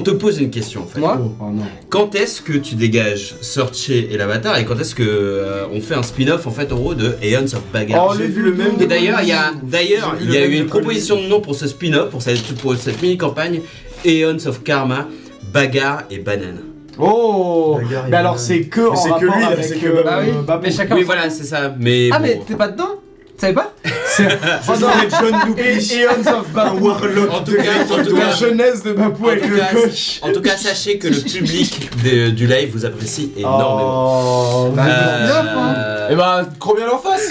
[SPEAKER 6] te pose une question en fait.
[SPEAKER 1] Moi
[SPEAKER 4] Oh non.
[SPEAKER 6] Quand est-ce que tu dégages Searcher et l'Avatar et quand est-ce que on fait un spin-off en fait en gros de Aeons of Bagarre?
[SPEAKER 5] Oh,
[SPEAKER 3] J'ai vu le même.
[SPEAKER 6] Et d'ailleurs, il y a eu une
[SPEAKER 3] de
[SPEAKER 6] proposition de nom pour ce spin-off, pour cette mini-campagne, Aeons of Karma, Bagarre et Banane.
[SPEAKER 4] Oh.
[SPEAKER 3] Bagarre, il
[SPEAKER 4] Mais
[SPEAKER 3] y a-
[SPEAKER 4] alors c'est que
[SPEAKER 3] Mais
[SPEAKER 4] en
[SPEAKER 3] c'est que
[SPEAKER 4] rapport
[SPEAKER 3] lui, là,
[SPEAKER 4] avec
[SPEAKER 3] c'est que
[SPEAKER 1] Bah oui,
[SPEAKER 4] Babou.
[SPEAKER 1] mais chacun.
[SPEAKER 6] Oui, voilà, c'est ça. Mais
[SPEAKER 1] Ah,
[SPEAKER 6] bon.
[SPEAKER 1] mais t'es pas dedans? Tu savais pas?
[SPEAKER 3] Je serais John Loupy.
[SPEAKER 4] Eons of
[SPEAKER 3] Un
[SPEAKER 4] Babou.
[SPEAKER 3] warlock.
[SPEAKER 6] En tout cas,
[SPEAKER 4] La jeunesse de Babou avec le coach.
[SPEAKER 6] En tout cas, sachez que le public du live vous apprécie énormément.
[SPEAKER 4] Oh.
[SPEAKER 6] Euh,
[SPEAKER 2] Et bah, combien en face?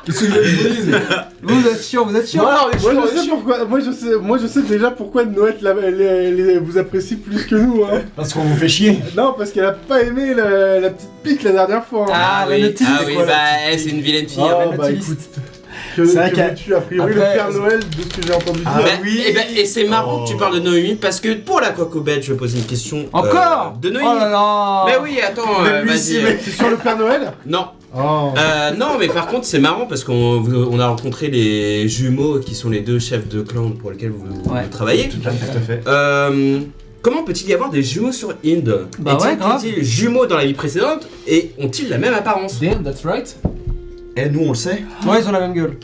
[SPEAKER 2] Qu'est-ce que je vous dise?
[SPEAKER 1] Vous êtes chiant, vous êtes chiant.
[SPEAKER 5] Moi je sais déjà pourquoi Noël vous apprécie plus que nous. Hein.
[SPEAKER 4] Parce qu'on vous fait chier.
[SPEAKER 5] Non, parce qu'elle a pas aimé la petite pique la dernière fois. Hein.
[SPEAKER 1] Ah, la
[SPEAKER 6] oui,
[SPEAKER 1] Nautilus,
[SPEAKER 6] oui,
[SPEAKER 1] quoi, la
[SPEAKER 6] bah, c'est une vilaine fille. hein.
[SPEAKER 5] Oh,
[SPEAKER 1] la
[SPEAKER 5] bah
[SPEAKER 1] Nautilus.
[SPEAKER 5] écoute.
[SPEAKER 4] C'est vrai
[SPEAKER 5] Que veux-tu, a priori,
[SPEAKER 4] Après,
[SPEAKER 5] le Père Noël, de ce que j'ai entendu
[SPEAKER 3] Ah,
[SPEAKER 5] dire.
[SPEAKER 3] oui.
[SPEAKER 6] Et c'est marrant que tu parles de Noémie parce que pour la Quacobette, je vais poser une question.
[SPEAKER 1] Encore
[SPEAKER 6] De Noémie.
[SPEAKER 1] Oh là là.
[SPEAKER 6] Mais oui, attends,
[SPEAKER 3] Même lui,
[SPEAKER 6] vas-y.
[SPEAKER 3] si, mais-
[SPEAKER 5] C'est sur le Père Noël?
[SPEAKER 6] Non,
[SPEAKER 5] Oh.
[SPEAKER 6] non, mais par contre, c'est marrant parce qu'on a rencontré les jumeaux qui sont les deux chefs de clan pour lesquels vous travaillez.
[SPEAKER 3] Tout à fait.
[SPEAKER 6] Comment peut-il y avoir des jumeaux sur Inde?
[SPEAKER 1] Bah ouais, grave.
[SPEAKER 6] Étaient-ils jumeaux dans la vie précédente et ont-ils la même apparence?
[SPEAKER 2] Damn, that's right.
[SPEAKER 3] Eh, nous on le sait.
[SPEAKER 1] Ouais, ils ont la même gueule.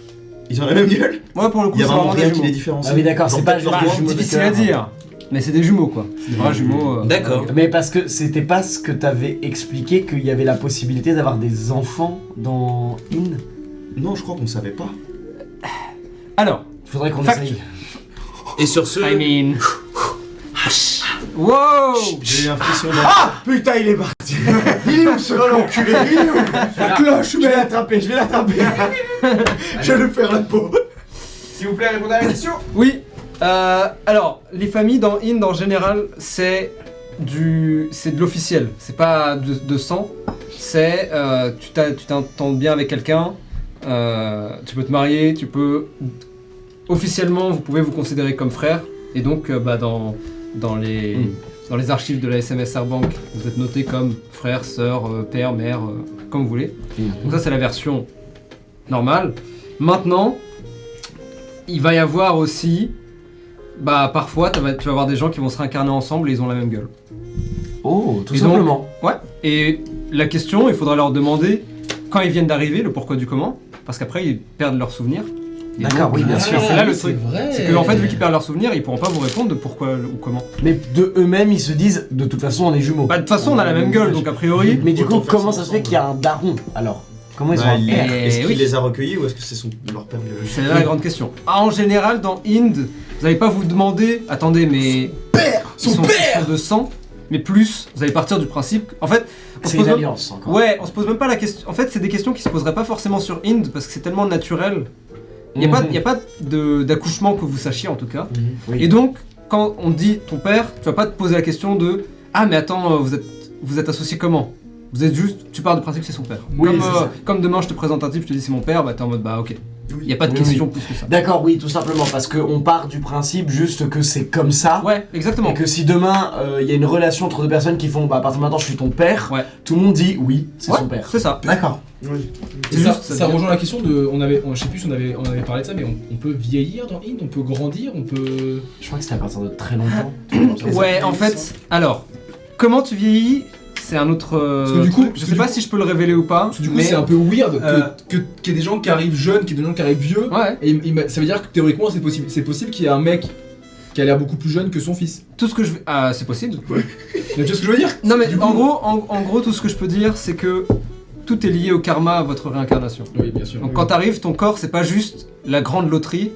[SPEAKER 3] Ils ont la même gueule.
[SPEAKER 1] Moi, pour le coup,
[SPEAKER 3] Il y a
[SPEAKER 1] c'est
[SPEAKER 3] vraiment
[SPEAKER 1] vraiment
[SPEAKER 3] rien
[SPEAKER 1] des
[SPEAKER 3] qui les
[SPEAKER 1] jumeaux.
[SPEAKER 3] différencie.
[SPEAKER 4] Ah oui d'accord, c'est pas
[SPEAKER 3] Dans
[SPEAKER 4] juste
[SPEAKER 3] leur
[SPEAKER 4] des
[SPEAKER 3] voix,
[SPEAKER 4] jumeaux de
[SPEAKER 1] Difficile à
[SPEAKER 4] cœur.
[SPEAKER 1] dire. Mais c'est des jumeaux, quoi. C'est des vrais jumeaux.
[SPEAKER 6] D'accord.
[SPEAKER 4] Mais parce que c'était pas ce que t'avais expliqué qu'il y avait la possibilité d'avoir des enfants dans In.
[SPEAKER 3] Non, je crois qu'on savait pas.
[SPEAKER 1] Alors,
[SPEAKER 4] Faudrait qu'on
[SPEAKER 1] Fact.
[SPEAKER 4] essaye.
[SPEAKER 6] Et sur ce,
[SPEAKER 1] I mean. Wow.
[SPEAKER 3] J'ai eu un frisson dans
[SPEAKER 4] Ah putain il est parti. Il est où ce l'enculé? Il est où? La cloche, je vais l'attraper, je vais l'attraper.
[SPEAKER 3] Je vais lui faire la peau.
[SPEAKER 2] S'il vous plaît, répondez à la question.
[SPEAKER 1] Oui. Alors, les familles dans Inde en général, c'est de l'officiel. C'est pas de sang. C'est tu t'entends bien avec quelqu'un. Tu peux te marier. Tu peux officiellement, vous pouvez vous considérer comme frère. Et donc, dans les archives de la SMS Bank, vous êtes noté comme frère, sœur, père, mère, comme vous voulez. Donc ça, c'est la version normale. Maintenant, il va y avoir aussi, parfois, tu vas avoir des gens qui vont se réincarner ensemble et ils ont la même gueule.
[SPEAKER 4] Oh, tout
[SPEAKER 1] Et donc-
[SPEAKER 4] simplement.
[SPEAKER 1] Ouais. Et la question, il faudra leur demander quand ils viennent d'arriver, le pourquoi du comment, parce qu'après, ils perdent leurs souvenirs. Et
[SPEAKER 4] D'accord,
[SPEAKER 1] donc,
[SPEAKER 4] oui, bien sûr.
[SPEAKER 1] C'est là le truc.
[SPEAKER 2] vrai.
[SPEAKER 1] C'est qu'en fait, vu qu'ils perdent leurs souvenirs, ils pourront pas vous répondre de pourquoi ou comment.
[SPEAKER 4] Mais de eux-mêmes, ils se disent, de toute façon, on est jumeaux.
[SPEAKER 1] De toute façon, on a la même gueule, donc a priori.
[SPEAKER 4] Mais du coup,
[SPEAKER 3] Autant faire
[SPEAKER 4] comment
[SPEAKER 3] ça
[SPEAKER 4] ça se fait
[SPEAKER 3] ensemble.
[SPEAKER 4] qu'il y a un daron alors? Comment ils ont
[SPEAKER 3] Bah,
[SPEAKER 4] un père?
[SPEAKER 3] Est-ce
[SPEAKER 1] oui.
[SPEAKER 3] qu'il les a recueillis ou est-ce que c'est leur père biologique?
[SPEAKER 1] C'est là la grande question. En général, dans Inde, vous n'allez pas vous demander, attendez, mais
[SPEAKER 2] Son
[SPEAKER 1] ils sont
[SPEAKER 2] père
[SPEAKER 1] de sang, mais plus, vous allez partir du principe. En fait, on se
[SPEAKER 4] C'est
[SPEAKER 1] pose
[SPEAKER 4] une
[SPEAKER 1] même-
[SPEAKER 4] alliance encore.
[SPEAKER 1] Ouais, on se pose même pas la question. En fait, c'est des questions qui se poseraient pas forcément sur Inde parce que c'est tellement naturel. Il n'y a pas d'accouchement que vous sachiez en tout cas.
[SPEAKER 4] Oui.
[SPEAKER 1] Et donc, quand on dit ton père, tu vas pas te poser la question de ah mais attends, vous êtes associés comment? Vous êtes juste, tu pars du principe que c'est son père.
[SPEAKER 4] Oui,
[SPEAKER 1] comme,
[SPEAKER 4] c'est ça.
[SPEAKER 1] comme demain je te présente un type, je te dis c'est mon père, bah t'es en mode bah ok. Il n'y a pas de
[SPEAKER 4] Oui,
[SPEAKER 1] question plus que ça.
[SPEAKER 4] D'accord, oui, tout simplement, parce qu'on part du principe juste que c'est comme ça.
[SPEAKER 1] Ouais, exactement.
[SPEAKER 4] Et que si demain il y a une relation entre deux personnes qui font à partir de maintenant je suis ton père,
[SPEAKER 1] Ouais.
[SPEAKER 4] tout le monde dit oui, c'est
[SPEAKER 1] Ouais,
[SPEAKER 4] son père.
[SPEAKER 1] c'est ça.
[SPEAKER 4] D'accord.
[SPEAKER 3] Oui.
[SPEAKER 2] Et
[SPEAKER 1] C'est
[SPEAKER 2] ça,
[SPEAKER 1] juste, ça
[SPEAKER 2] ça
[SPEAKER 1] devient-
[SPEAKER 2] rejoint la question de. Je sais plus si on avait parlé de ça, mais on peut vieillir dans Inde, on peut grandir, on peut.
[SPEAKER 4] Je crois que c'était à partir de très longtemps.
[SPEAKER 1] Ouais, en fait, alors, comment tu vieillis, c'est un autre.
[SPEAKER 2] que du coup-
[SPEAKER 1] truc. Je sais pas si je peux le révéler ou pas.
[SPEAKER 2] Parce que du coup,
[SPEAKER 1] mais
[SPEAKER 2] c'est un peu weird
[SPEAKER 1] euh,
[SPEAKER 2] qu'il y ait des gens qui arrivent jeunes, qu'il y ait des gens qui arrivent vieux.
[SPEAKER 1] Ouais,
[SPEAKER 2] Et ça veut dire que théoriquement, c'est possible. C'est possible qu'il y ait un mec qui a l'air beaucoup plus jeune que son fils.
[SPEAKER 1] tout ce que je vais. Ah, c'est possible.
[SPEAKER 2] Tu vois ce que je veux dire?
[SPEAKER 1] Non, mais
[SPEAKER 2] Du coup-
[SPEAKER 1] en gros, tout ce que je peux dire, c'est que tout est lié au karma, à votre réincarnation.
[SPEAKER 2] Oui, bien sûr.
[SPEAKER 1] Donc quand t'arrives, ton corps, c'est pas juste la grande loterie.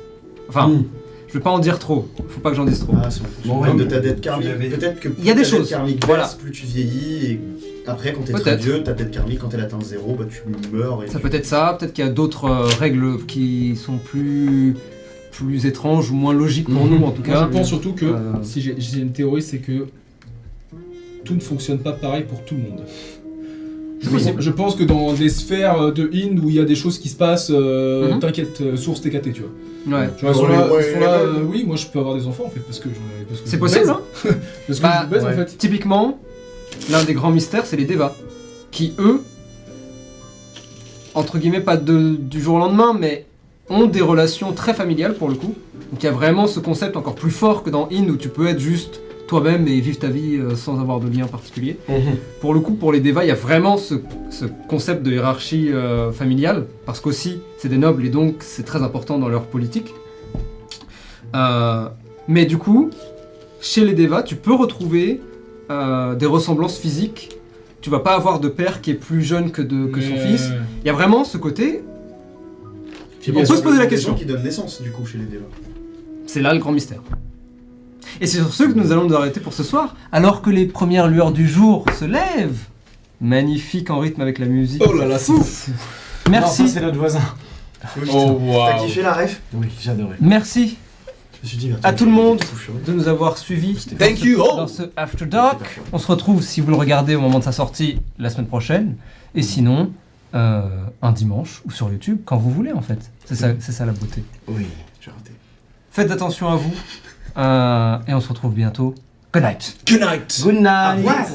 [SPEAKER 1] Enfin,
[SPEAKER 4] Mm.
[SPEAKER 1] je vais pas en dire trop. Faut pas que j'en dise trop.
[SPEAKER 3] Ah, c'est en fonction
[SPEAKER 4] Bon,
[SPEAKER 3] même
[SPEAKER 4] ouais.
[SPEAKER 3] de ta dette karmique.
[SPEAKER 6] J'avais-
[SPEAKER 3] Peut-être que plus
[SPEAKER 1] Il y a des
[SPEAKER 3] ta dette
[SPEAKER 1] choses.
[SPEAKER 3] karmique
[SPEAKER 1] Voilà.
[SPEAKER 3] baisse, plus tu vieillis. Et après, quand t'es très
[SPEAKER 1] Peut-être.
[SPEAKER 3] vieux, ta dette karmique, quand elle atteint 0, bah tu meurs. Et
[SPEAKER 1] Ça peut être ça, peut-être qu'il y a d'autres règles qui sont plus étranges ou moins logiques pour
[SPEAKER 4] Mhm.
[SPEAKER 1] nous en tout
[SPEAKER 2] Moi,
[SPEAKER 1] cas.
[SPEAKER 2] je pense surtout que,
[SPEAKER 1] Euh,
[SPEAKER 2] si j'ai une théorie, c'est que tout ne fonctionne pas pareil pour tout le monde. Je pense que dans des sphères de Ind où il y a des choses qui se passent, t'inquiète, source TKT, tu vois.
[SPEAKER 1] Ouais.
[SPEAKER 2] Tu vois,
[SPEAKER 3] Ouais,
[SPEAKER 2] oui, moi je peux avoir des enfants en fait, parce que
[SPEAKER 1] C'est possible, hein.
[SPEAKER 2] Parce que
[SPEAKER 1] Bah,
[SPEAKER 2] je baise en
[SPEAKER 3] ouais.
[SPEAKER 2] fait.
[SPEAKER 1] Typiquement, l'un des grands mystères, c'est les Devas. Qui, eux, entre guillemets, pas du jour au lendemain, mais ont des relations très familiales pour le coup. Donc il y a vraiment ce concept encore plus fort que dans Ind où tu peux être juste toi-même et vivre ta vie sans avoir de lien particulier. Pour le coup, pour les Devas, il y a vraiment ce concept de hiérarchie familiale, parce qu'aussi, c'est des nobles et donc c'est très important dans leur politique. Mais du coup, chez les Devas, tu peux retrouver des ressemblances physiques. Tu vas pas avoir de père qui est plus jeune que son fils. Il y a vraiment ce côté. On peut se poser la question.
[SPEAKER 3] Qui donne naissance du coup chez les Devas.
[SPEAKER 1] C'est là le grand mystère. Et c'est sur ce que nous allons nous arrêter pour ce soir, alors que les premières lueurs du jour se lèvent. Magnifique en rythme avec la musique.
[SPEAKER 2] Oh là là, c'est fou.
[SPEAKER 1] Merci.
[SPEAKER 4] Non, ça, c'est notre voisin.
[SPEAKER 2] Oh
[SPEAKER 3] T'as
[SPEAKER 2] waouh.
[SPEAKER 3] kiffé la ref?
[SPEAKER 4] Oui, j'adorais.
[SPEAKER 1] Merci
[SPEAKER 3] Je me suis dit,
[SPEAKER 1] à tout le monde de nous avoir suivis
[SPEAKER 6] Thank you
[SPEAKER 1] dans
[SPEAKER 6] all.
[SPEAKER 1] ce After Dark. On se retrouve, si vous le regardez au moment de sa sortie, la semaine prochaine. Et sinon, un dimanche ou sur YouTube, quand vous voulez en fait. C'est ça la beauté.
[SPEAKER 4] Oui, j'ai raté.
[SPEAKER 1] Faites attention à vous. Et on se retrouve bientôt. Good night.
[SPEAKER 2] Good night.
[SPEAKER 4] Good night.
[SPEAKER 3] Au revoir.